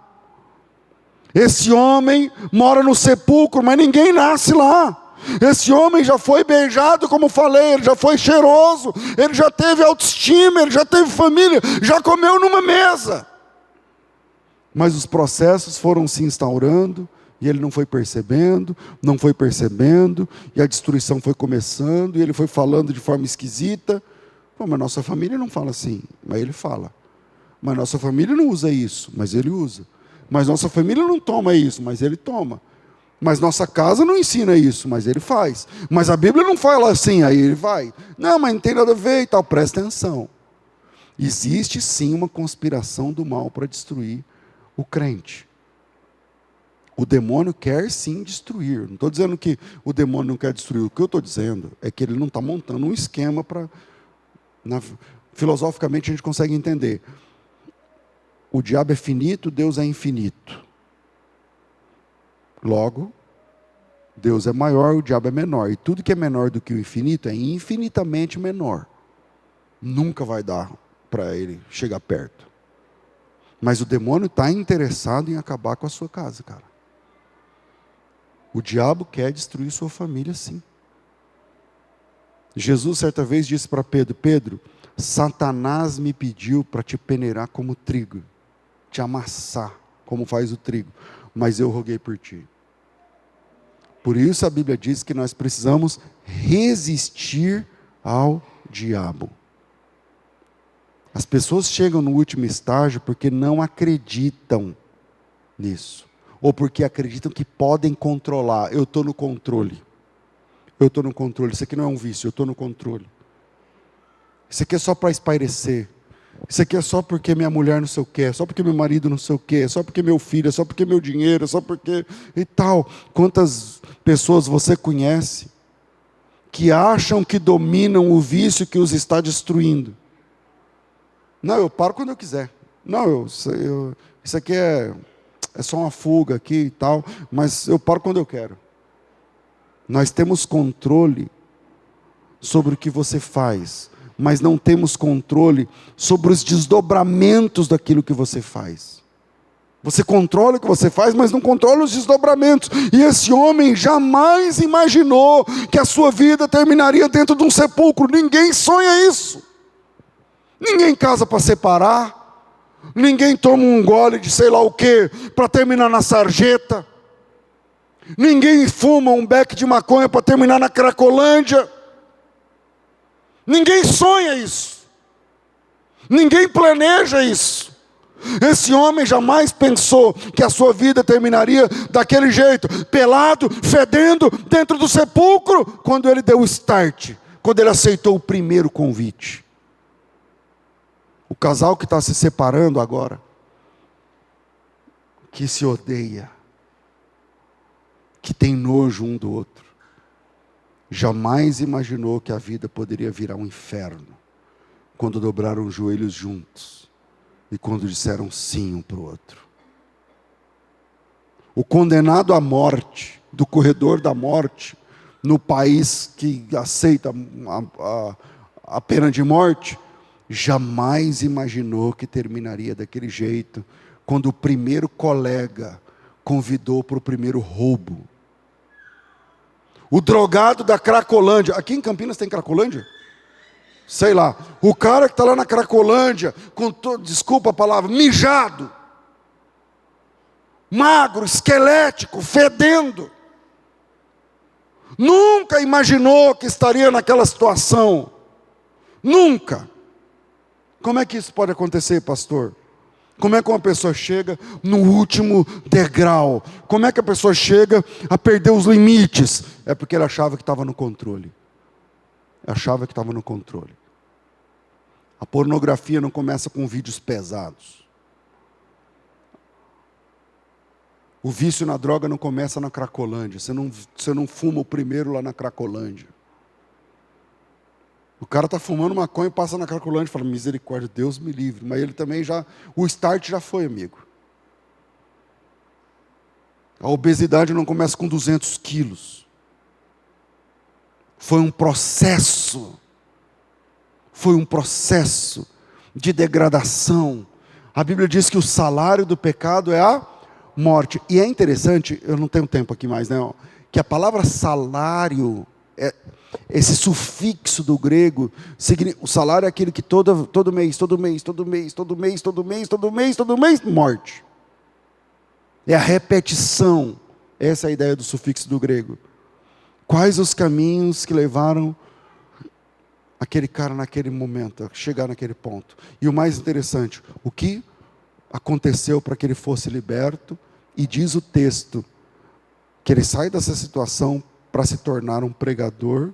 Esse homem mora no sepulcro, mas ninguém nasce lá. Esse homem já foi beijado, como falei, ele já foi cheiroso, ele já teve autoestima, ele já teve família, já comeu numa mesa. Mas os processos foram se instaurando, e ele não foi percebendo, e a destruição foi começando, e ele foi falando de forma esquisita. Pô, mas nossa família não fala assim, mas ele fala. Mas nossa família não usa isso, mas ele usa. Mas nossa família não toma isso, mas ele toma. Mas nossa casa não ensina isso, mas ele faz. Mas a Bíblia não fala assim, aí ele vai. Não, mas não tem nada a ver e tal, presta atenção. Existe sim uma conspiração do mal para destruir o crente. O demônio quer sim destruir. Não estou dizendo que o demônio não quer destruir. O que eu estou dizendo é que ele não está montando um esquema para... Filosoficamente a gente consegue entender. O diabo é finito, Deus é infinito. Logo, Deus é maior, o diabo é menor. E tudo que é menor do que o infinito é infinitamente menor. Nunca vai dar para ele chegar perto. Mas o demônio está interessado em acabar com a sua casa, cara. O diabo quer destruir sua família, sim. Jesus certa vez disse para Pedro: Pedro, Satanás me pediu para te peneirar como trigo, te amassar como faz o trigo, mas eu roguei por ti. Por isso a Bíblia diz que nós precisamos resistir ao diabo. As pessoas chegam no último estágio porque não acreditam nisso, ou porque acreditam que podem controlar. Eu estou no controle. Eu estou no controle. Isso aqui não é um vício, eu estou no controle. Isso aqui é só para espairecer. Isso aqui é só porque minha mulher não sei o quê, é só porque meu marido não sei o quê, é só porque meu filho, é só porque meu dinheiro, é só porque e tal. Quantas pessoas você conhece que acham que dominam o vício que os está destruindo? Não, eu paro quando eu quiser. Não, isso aqui é só uma fuga aqui e tal, mas eu paro quando eu quero. Nós temos controle sobre o que você faz, mas não temos controle sobre os desdobramentos daquilo que você faz. Você controla o que você faz, mas não controla os desdobramentos. E esse homem jamais imaginou que a sua vida terminaria dentro de um sepulcro. Ninguém sonha isso. Ninguém casa para separar. Ninguém toma um gole de sei lá o que para terminar na sarjeta. Ninguém fuma um beck de maconha para terminar na Cracolândia. Ninguém sonha isso. Ninguém planeja isso. Esse homem jamais pensou que a sua vida terminaria daquele jeito, pelado, fedendo, dentro do sepulcro, quando ele deu o start, quando ele aceitou o primeiro convite. O casal que está se separando agora, que se odeia, que tem nojo um do outro, jamais imaginou que a vida poderia virar um inferno, quando dobraram os joelhos juntos, e quando disseram sim um para o outro. O condenado à morte, do corredor da morte, no país que aceita a pena de morte, jamais imaginou que terminaria daquele jeito, quando o primeiro colega convidou para o primeiro roubo. O drogado da Cracolândia, aqui em Campinas tem Cracolândia? Sei lá, o cara que está lá na Cracolândia, desculpa a palavra, mijado, magro, esquelético, fedendo, nunca imaginou que estaria naquela situação, nunca. Como é que isso pode acontecer, pastor? Como é que uma pessoa chega no último degrau? Como é que a pessoa chega a perder os limites? É porque ele achava que estava no controle. Achava que estava no controle. A pornografia não começa com vídeos pesados. O vício na droga não começa na Cracolândia. Você não fuma o primeiro lá na Cracolândia. O cara está fumando maconha e passa na Cracolândia e fala, misericórdia, Deus me livre. Mas ele também o start já foi, amigo. A obesidade não começa com 200 quilos. Foi um processo. Foi um processo de degradação. A Bíblia diz que o salário do pecado é a morte. E é interessante, eu não tenho tempo aqui mais, né? Que a palavra salário, esse sufixo do grego, o salário é aquele que todo mês, morte. É a repetição. Essa é a ideia do sufixo do grego. Quais os caminhos que levaram aquele cara naquele momento, a chegar naquele ponto? E o mais interessante, o que aconteceu para que ele fosse liberto? E diz o texto, que ele sai dessa situação para se tornar um pregador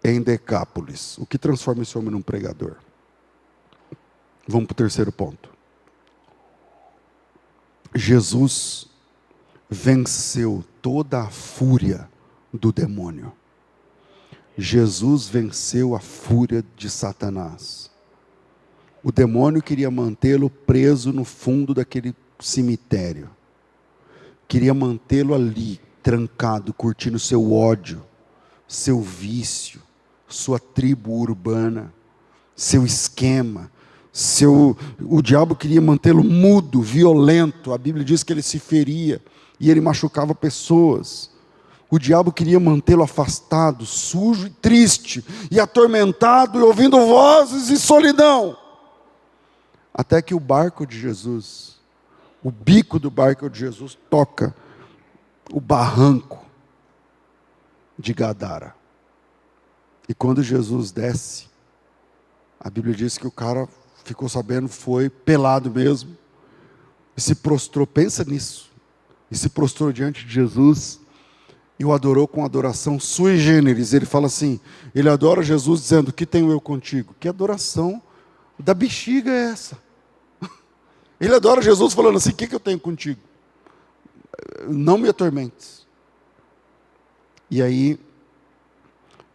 em Decápolis. O que transforma esse homem num pregador? Vamos para o terceiro ponto. Jesus venceu toda a fúria do demônio. Jesus venceu a fúria de Satanás. O demônio queria mantê-lo preso no fundo daquele cemitério. Queria mantê-lo ali, trancado, curtindo seu ódio, seu vício, sua tribo urbana, seu esquema, o diabo queria mantê-lo mudo, violento. A Bíblia diz que ele se feria e ele machucava pessoas. O diabo queria mantê-lo afastado, sujo e triste, e atormentado, e ouvindo vozes e solidão. Até que o barco de Jesus, o bico do barco de Jesus toca o barranco de Gadara. E quando Jesus desce, a Bíblia diz que o cara ficou sabendo, foi pelado mesmo, e se prostrou, pensa nisso, e se prostrou diante de Jesus, e o adorou com adoração sui generis. Ele fala assim, ele adora Jesus dizendo, que tenho eu contigo? Que adoração da bexiga é essa? Ele adora Jesus falando assim, o que eu tenho contigo? Não me atormentes. E aí,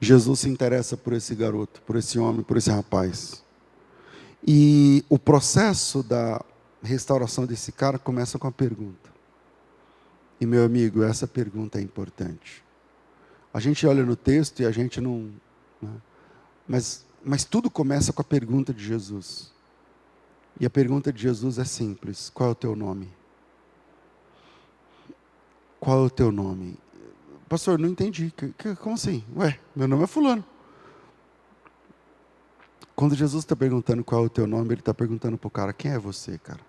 Jesus se interessa por esse garoto, por esse homem, por esse rapaz. E o processo da restauração desse cara começa com a pergunta. E meu amigo, essa pergunta é importante. A gente olha no texto e a gente não... Né? Mas tudo começa com a pergunta de Jesus. E a pergunta de Jesus é simples. Qual é o teu nome? Qual é o teu nome? Pastor, não entendi. Como assim? Ué, meu nome é fulano. Quando Jesus está perguntando qual é o teu nome, ele está perguntando para o cara, quem é você, cara?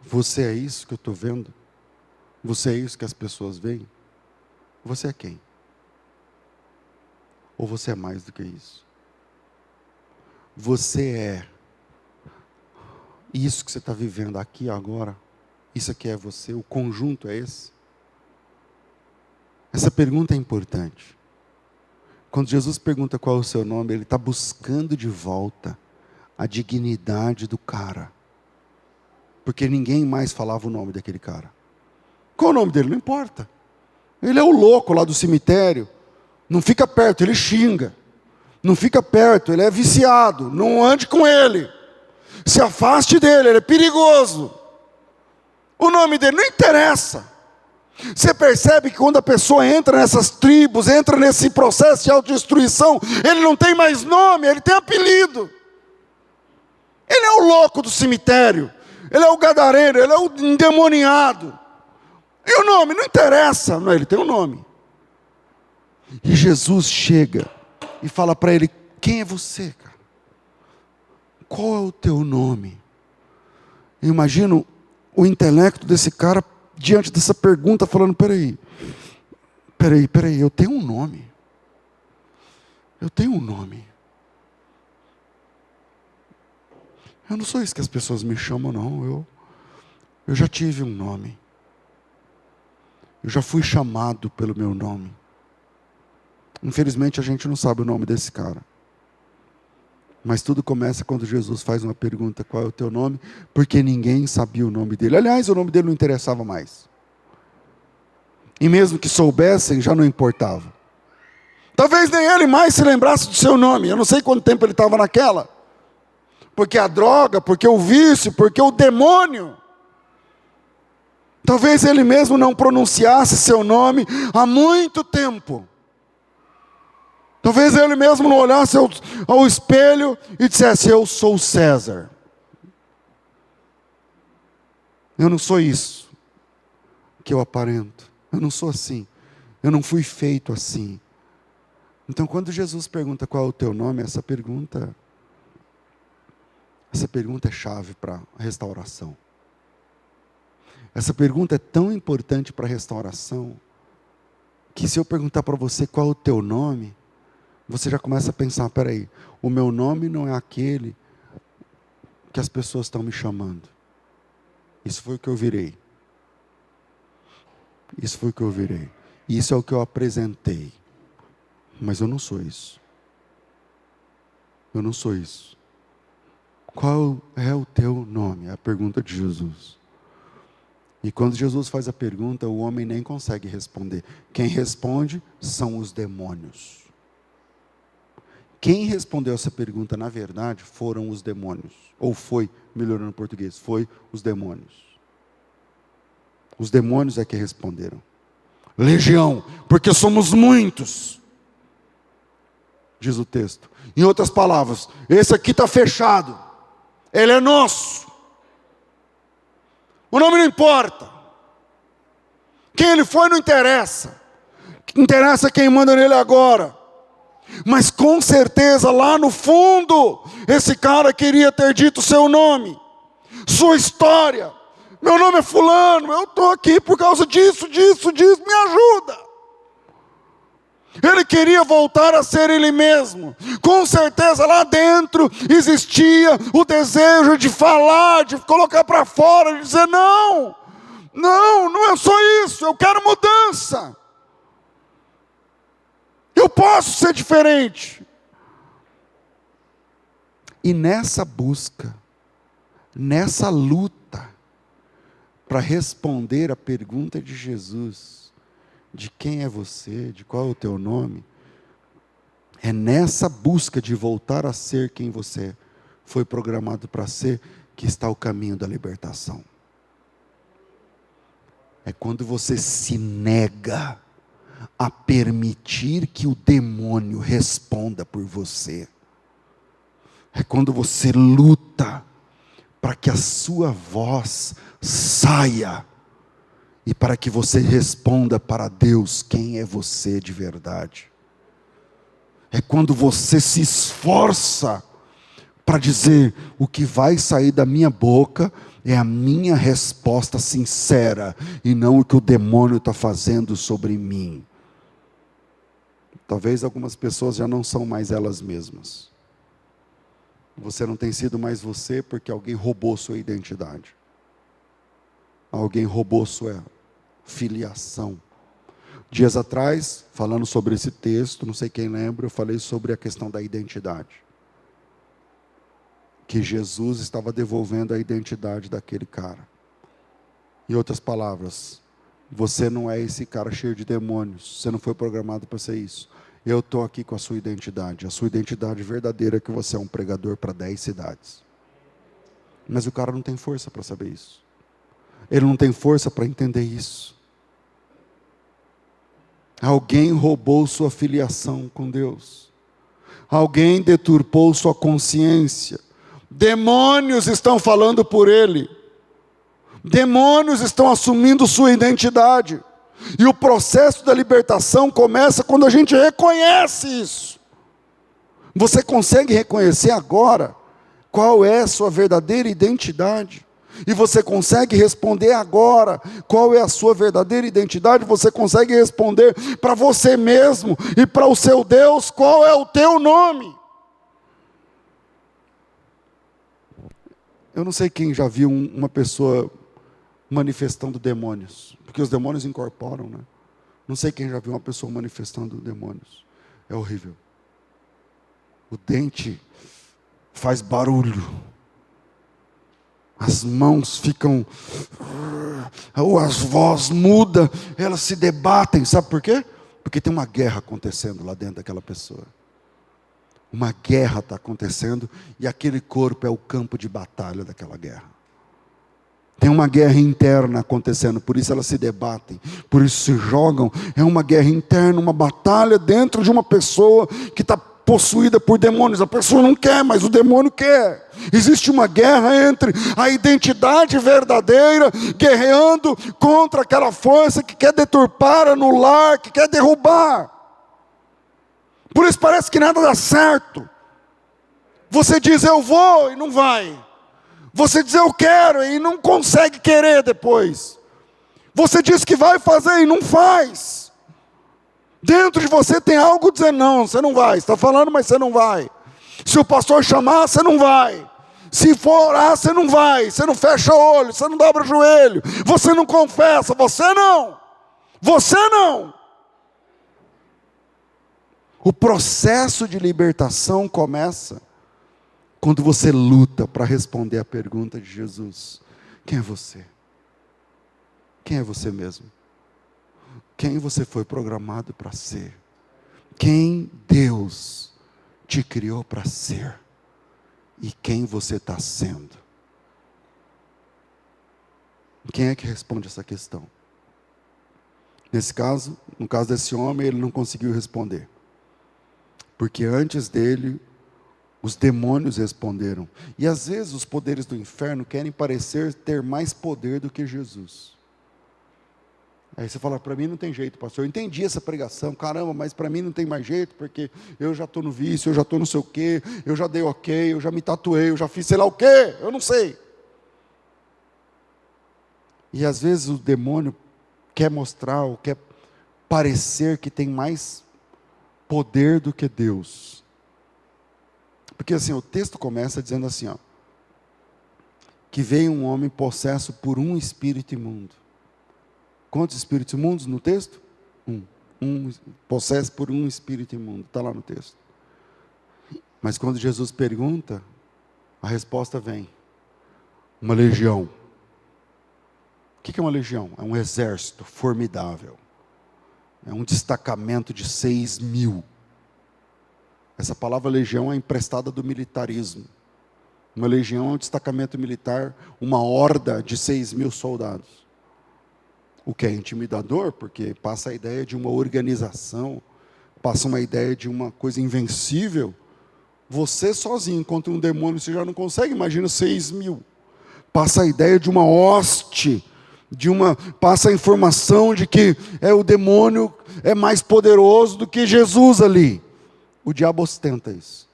Você é isso que eu estou vendo? Você é isso que as pessoas veem? Você é quem? Ou você é mais do que isso? Você é isso que você está vivendo aqui agora? Isso aqui é você? O conjunto é esse? Essa pergunta é importante. Quando Jesus pergunta qual é o seu nome, ele está buscando de volta a dignidade do cara. Porque ninguém mais falava o nome daquele cara. Qual é o nome dele? Não importa. Ele é o louco lá do cemitério. Não fica perto, ele xinga. Não fica perto, ele é viciado. Não ande com ele. Se afaste dele, ele é perigoso. O nome dele não interessa. Você percebe que quando a pessoa entra nessas tribos, entra nesse processo de autodestruição, ele não tem mais nome, ele tem apelido. Ele é o louco do cemitério. Ele é o gadareiro, ele é o endemoniado. E o nome não interessa. Não, ele tem um nome. E Jesus chega e fala para ele, quem é você, cara? Qual é o teu nome? Eu imagino o intelecto desse cara diante dessa pergunta, falando, peraí, eu tenho um nome. Eu tenho um nome. Eu não sou isso que as pessoas me chamam, não. Eu já tive um nome. Eu já fui chamado pelo meu nome. Infelizmente a gente não sabe o nome desse cara. Mas tudo começa quando Jesus faz uma pergunta, qual é o teu nome? Porque ninguém sabia o nome dele. Aliás, o nome dele não interessava mais. E mesmo que soubessem, já não importava. Talvez nem ele mais se lembrasse do seu nome. Eu não sei quanto tempo ele estava naquela. Porque a droga, porque o vício, porque o demônio. Talvez ele mesmo não pronunciasse seu nome há muito tempo. Talvez ele mesmo não olhasse ao espelho e dissesse, eu sou César. Eu não sou isso que eu aparento. Eu não sou assim. Eu não fui feito assim. Então quando Jesus pergunta qual é o teu nome, essa pergunta é chave para a restauração. Essa pergunta é tão importante para a restauração, que se eu perguntar para você qual é o teu nome, você já começa a pensar, peraí, o meu nome não é aquele que as pessoas estão me chamando. Isso foi o que eu virei. Isso foi o que eu virei. Isso é o que eu apresentei. Mas eu não sou isso. Eu não sou isso. Qual é o teu nome? É a pergunta de Jesus. E quando Jesus faz a pergunta, o homem nem consegue responder. Quem responde são os demônios. Quem respondeu essa pergunta, na verdade, foram os demônios. Ou foi, melhorando o português, foi os demônios. Os demônios é que responderam. Legião, porque somos muitos, diz o texto. Em outras palavras, esse aqui está fechado. Ele é nosso. O nome não importa. Quem ele foi não interessa. Interessa quem manda nele agora. Mas com certeza lá no fundo, esse cara queria ter dito seu nome, sua história. Meu nome é fulano, eu estou aqui por causa disso, me ajuda. Ele queria voltar a ser ele mesmo. Com certeza lá dentro existia o desejo de falar, de colocar para fora, de dizer não é só isso, eu quero mudança. Eu posso ser diferente. E nessa busca, nessa luta, para responder a pergunta de Jesus, de quem é você, de qual é o teu nome, é nessa busca de voltar a ser quem você foi programado para ser, que está o caminho da libertação. É quando você se nega a permitir que o demônio responda por você. É quando você luta para que a sua voz saia e para que você responda para Deus quem é você de verdade. É quando você se esforça para dizer: o que vai sair da minha boca é a minha resposta sincera e não o que o demônio está fazendo sobre mim. Talvez algumas pessoas já não são mais elas mesmas. Você não tem sido mais você porque alguém roubou sua identidade. Alguém roubou sua filiação. Dias atrás, falando sobre esse texto, não sei quem lembra, eu falei sobre a questão da identidade. Que Jesus estava devolvendo a identidade daquele cara. Em outras palavras, você não é esse cara cheio de demônios, você não foi programado para ser isso. Eu estou aqui com a sua identidade verdadeira é que você é um pregador para 10 cidades. Mas o cara não tem força para saber isso. Ele não tem força para entender isso. Alguém roubou sua filiação com Deus. Alguém deturpou sua consciência. Demônios estão falando por ele. Demônios estão assumindo sua identidade. E o processo da libertação começa quando a gente reconhece isso. Você consegue reconhecer agora qual é a sua verdadeira identidade? E você consegue responder agora qual é a sua verdadeira identidade? Você consegue responder para você mesmo e para o seu Deus qual é o teu nome? Eu não sei quem já viu uma pessoa manifestando demônios, porque os demônios incorporam, né? Não sei quem já viu uma pessoa manifestando demônios. É horrível. O dente faz barulho. As mãos ficam, ou as vozes mudam, elas se debatem, sabe por quê? Porque tem uma guerra acontecendo lá dentro daquela pessoa. Uma guerra está acontecendo e aquele corpo é o campo de batalha daquela guerra. Tem uma guerra interna acontecendo, por isso elas se debatem, por isso se jogam. É uma guerra interna, uma batalha dentro de uma pessoa que está possuída por demônios. A pessoa não quer, mas o demônio quer. Existe uma guerra entre a identidade verdadeira, guerreando contra aquela força que quer deturpar, anular, que quer derrubar. Por isso parece que nada dá certo. Você diz eu vou e não vai. Você diz eu quero e não consegue querer depois. Você diz que vai fazer e não faz. Dentro de você tem algo dizendo não, você não vai. Você está falando, mas você não vai. Se o pastor chamar, você não vai. Se for orar, você não vai. Você não fecha o olho, você não dobra o joelho. Você não confessa, você não. Você não. O processo de libertação começa quando você luta para responder a pergunta de Jesus: quem é você? quem é você mesmo? Quem você foi programado para ser? Quem Deus te criou para ser? E quem você está sendo? Quem é que responde essa questão? Nesse caso, no caso desse homem, ele não conseguiu responder. Porque antes dele, os demônios responderam. E às vezes os poderes do inferno querem parecer ter mais poder do que Jesus. Aí você fala, para mim não tem jeito, pastor. Eu entendi essa pregação, caramba, mas para mim não tem mais jeito, porque eu já estou no vício, eu já estou não sei o quê, eu já dei ok, eu já me tatuei, eu já fiz sei lá o quê, eu não sei. E às vezes o demônio quer mostrar, ou quer parecer que tem mais poder do que Deus. Porque assim, o texto começa dizendo assim, ó, que veio um homem possesso por um espírito imundo. Quantos espíritos imundos no texto? Possesso por um espírito imundo, está lá no texto. Mas quando Jesus pergunta, a resposta vem, uma legião. O que é uma legião? É um exército formidável. É um destacamento de 6.000. Essa palavra legião é emprestada do militarismo. Uma legião é um destacamento militar, uma horda de 6.000 soldados. O que é intimidador, porque passa a ideia de uma organização, passa uma ideia de uma coisa invencível. Você sozinho contra um demônio, você já não consegue, imagina 6.000. Passa a ideia de uma hoste, passa a informação de que o demônio é mais poderoso do que Jesus ali. O diabo ostenta isso.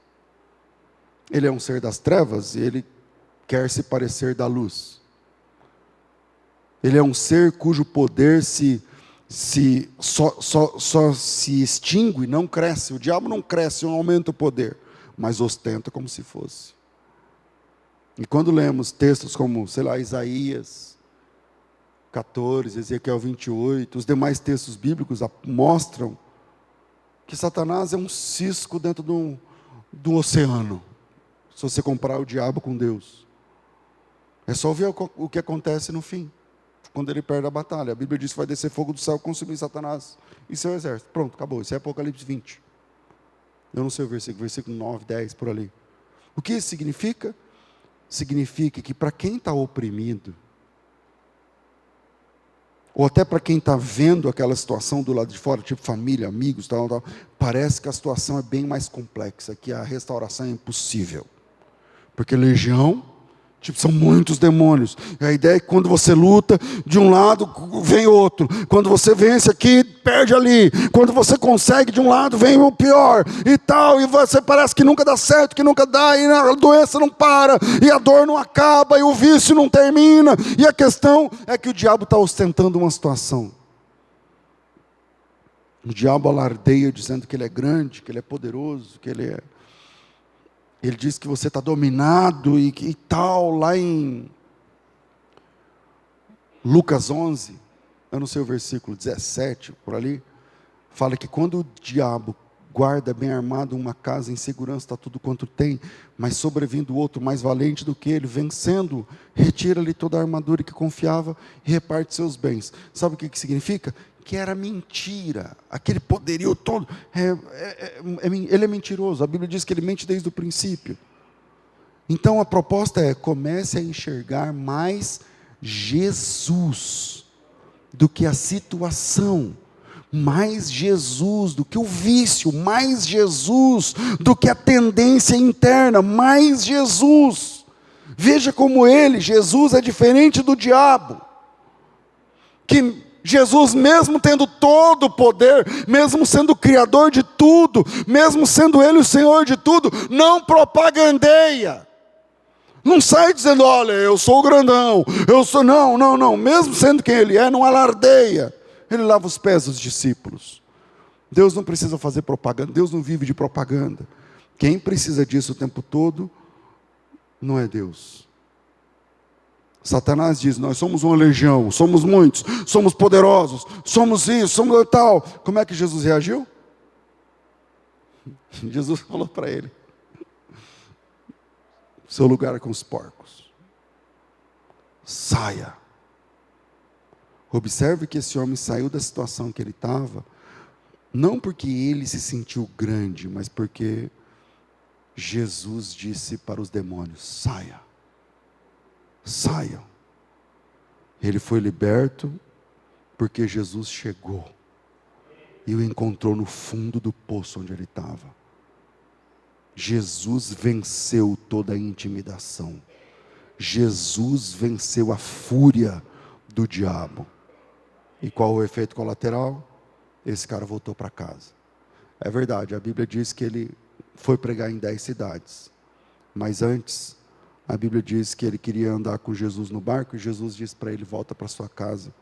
Ele é um ser das trevas e ele quer se parecer da luz. Ele é um ser cujo poder só se extingue, não cresce. O diabo não cresce, não aumenta o poder, mas ostenta como se fosse. E quando lemos textos como, sei lá, Isaías 14, Ezequiel 28, os demais textos bíblicos mostram que Satanás é um cisco dentro do oceano. Se você comparar o diabo com Deus. É só ver o que acontece no fim. Quando ele perde a batalha. A Bíblia diz que vai descer fogo do céu, consumir Satanás e seu exército. Pronto, acabou. Isso é Apocalipse 20. Eu não sei o versículo 9, 10, por ali. O que isso significa? Significa que para quem está oprimido, ou até para quem está vendo aquela situação do lado de fora, tipo família, amigos, tal, parece que a situação é bem mais complexa, que a restauração é impossível. Porque legião, são muitos demônios. E a ideia é que quando você luta, de um lado vem outro. Quando você vence aqui, perde ali. Quando você consegue de um lado, vem o pior. E tal, e você parece que nunca dá certo, que nunca dá, e a doença não para, e a dor não acaba, e o vício não termina. E a questão é que o diabo está ostentando uma situação. O diabo alardeia dizendo que ele é grande, que ele é poderoso, que ele diz que você está dominado e tal, lá em Lucas 11, eu não sei o versículo 17, por ali, fala que quando o diabo guarda bem armado uma casa, em segurança está tudo quanto tem, mas sobrevindo outro mais valente do que ele, vencendo, retira-lhe toda a armadura que confiava e reparte seus bens. Sabe o que significa? Que era mentira, aquele poderio todo, ele é mentiroso, a Bíblia diz que ele mente desde o princípio. Então a proposta é, comece a enxergar mais Jesus, do que a situação, mais Jesus do que o vício, mais Jesus do que a tendência interna, mais Jesus. Veja como Jesus é diferente do diabo, que Jesus, mesmo tendo todo o poder, mesmo sendo o Criador de tudo, mesmo sendo Ele o Senhor de tudo, não propagandeia. Não sai dizendo, olha, eu sou o grandão, eu sou... Não. Mesmo sendo quem Ele é, não alardeia. Ele lava os pés dos discípulos. Deus não precisa fazer propaganda, Deus não vive de propaganda. Quem precisa disso o tempo todo, não é Deus. Satanás diz, nós somos uma legião, somos muitos, somos poderosos, somos isso, somos tal. Como é que Jesus reagiu? Jesus falou para ele, seu lugar é com os porcos, saia. Observe que esse homem saiu da situação que ele estava, não porque ele se sentiu grande, mas porque Jesus disse para os demônios: saia, saiam. Ele foi liberto porque Jesus chegou e o encontrou no fundo do poço onde ele estava. Jesus venceu toda a intimidação. Jesus venceu a fúria do diabo. E qual o efeito colateral? Esse cara voltou para casa. É verdade, a Bíblia diz que ele foi pregar em 10 cidades. Mas antes, a Bíblia diz que ele queria andar com Jesus no barco, e Jesus disse para ele: volta para sua casa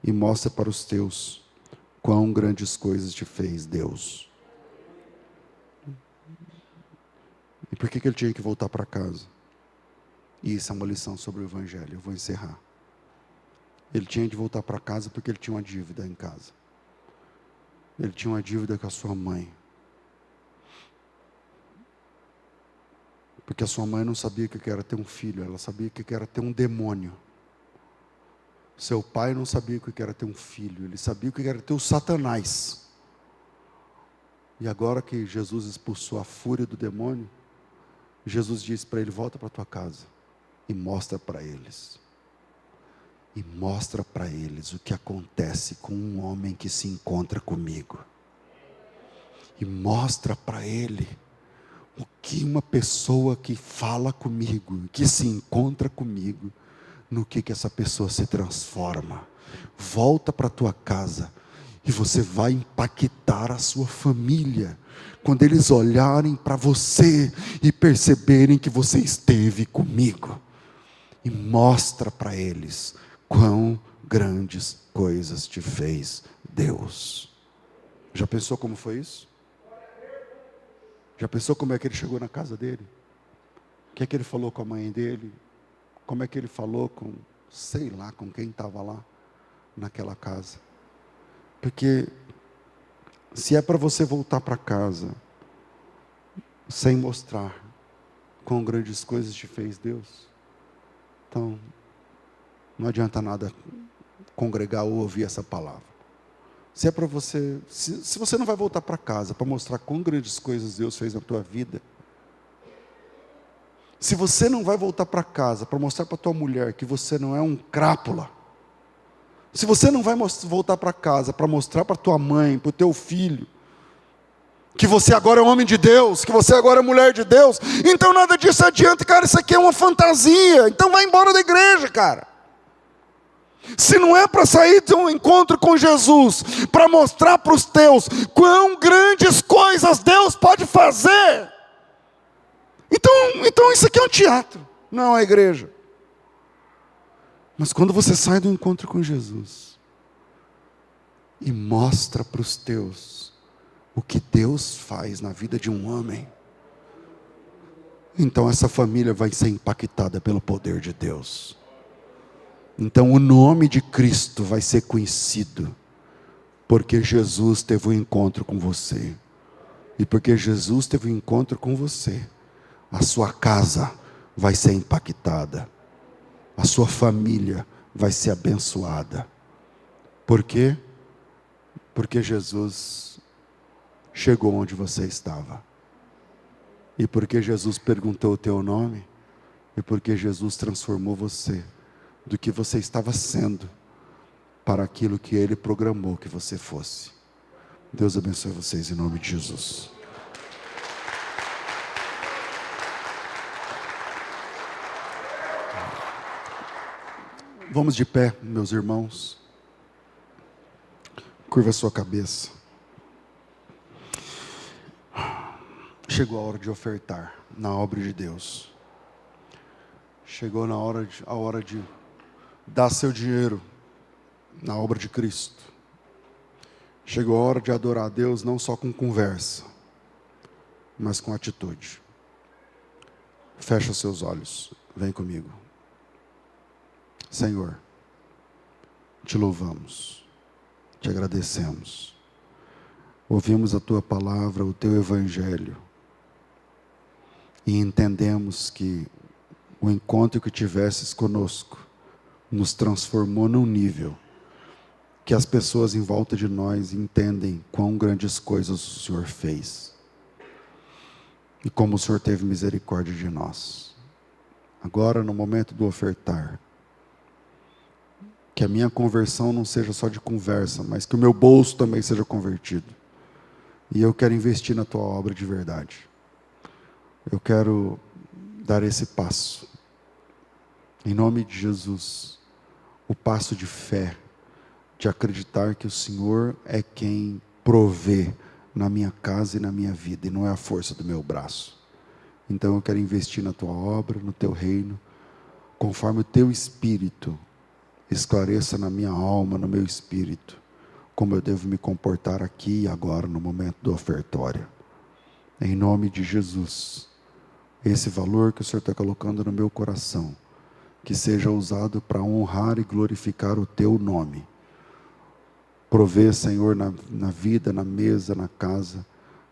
e mostra para os teus quão grandes coisas te fez Deus. E por que ele tinha que voltar para casa? E isso é uma lição sobre o Evangelho, eu vou encerrar. Ele tinha de voltar para casa porque ele tinha uma dívida em casa. Ele tinha uma dívida com a sua mãe. Porque a sua mãe não sabia o que era ter um filho, ela sabia o que era ter um demônio. Seu pai não sabia o que era ter um filho, ele sabia o que era ter o Satanás. E agora que Jesus expulsou a fúria do demônio, Jesus disse para ele: volta para tua casa e mostra para eles. E mostra para eles o que acontece com um homem que se encontra comigo. E mostra para ele o que uma pessoa que fala comigo, que se encontra comigo, no que essa pessoa se transforma. Volta para a tua casa e você vai impactar a sua família, quando eles olharem para você e perceberem que você esteve comigo. E mostra para eles quão grandes coisas te fez Deus. Já pensou como foi isso? Já pensou como é que ele chegou na casa dele? O que é que ele falou com a mãe dele? Como é que ele falou com, sei lá, com quem estava lá naquela casa? Porque se é para você voltar para casa sem mostrar quão grandes coisas te fez Deus, então não adianta nada congregar ou ouvir essa palavra. Se é para você, se você não vai voltar para casa para mostrar quão grandes coisas Deus fez na tua vida, se você não vai voltar para casa para mostrar para tua mulher que você não é um crápula, se você não vai voltar para casa para mostrar para tua mãe, para o teu filho, que você agora é homem de Deus, que você agora é mulher de Deus, então nada disso adianta, cara. Isso aqui é uma fantasia. Então vai embora da igreja, cara. Se não é para sair de um encontro com Jesus, para mostrar para os teus quão grandes coisas Deus pode fazer, então isso aqui é um teatro, não é a igreja. Mas quando você sai do encontro com Jesus e mostra para os teus o que Deus faz na vida de um homem, então essa família vai ser impactada pelo poder de Deus. Então o nome de Cristo vai ser conhecido, porque Jesus teve um encontro com você. E porque Jesus teve um encontro com você, a sua casa vai ser impactada, a sua família vai ser abençoada. Por quê? Porque Jesus chegou onde você estava. E porque Jesus perguntou o teu nome, e porque Jesus transformou você do que você estava sendo para aquilo que Ele programou que você fosse. Deus abençoe vocês em nome de Jesus. Vamos de pé, meus irmãos. Curva a sua cabeça. Chegou a hora de ofertar na obra de Deus. Chegou a hora de dar seu dinheiro na obra de Cristo. Chegou a hora de adorar a Deus não só com conversa, mas com atitude. Fecha seus olhos, vem comigo. Senhor, te louvamos, te agradecemos. Ouvimos a tua palavra, o teu evangelho, e entendemos que o encontro que tivesses conosco nos transformou num nível que as pessoas em volta de nós entendem quão grandes coisas o Senhor fez e como o Senhor teve misericórdia de nós. Agora, no momento do ofertar, que a minha conversão não seja só de conversa, mas que o meu bolso também seja convertido. E eu quero investir na tua obra de verdade. Eu quero dar esse passo. Em nome de Jesus, o passo de fé, de acreditar que o Senhor é quem provê na minha casa e na minha vida, e não é a força do meu braço. Então eu quero investir na tua obra, no teu reino, conforme o teu Espírito esclareça na minha alma, no meu espírito, como eu devo me comportar aqui e agora, no momento do ofertório. Em nome de Jesus, esse valor que o Senhor está colocando no meu coração, que seja usado para honrar e glorificar o teu nome. Provê, Senhor, na vida, na mesa, na casa,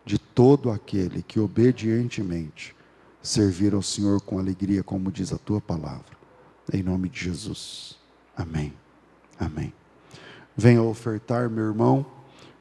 de todo aquele que obedientemente servir ao Senhor com alegria, como diz a tua palavra. Em nome de Jesus. Amém. Amém. Venha ofertar, meu irmão.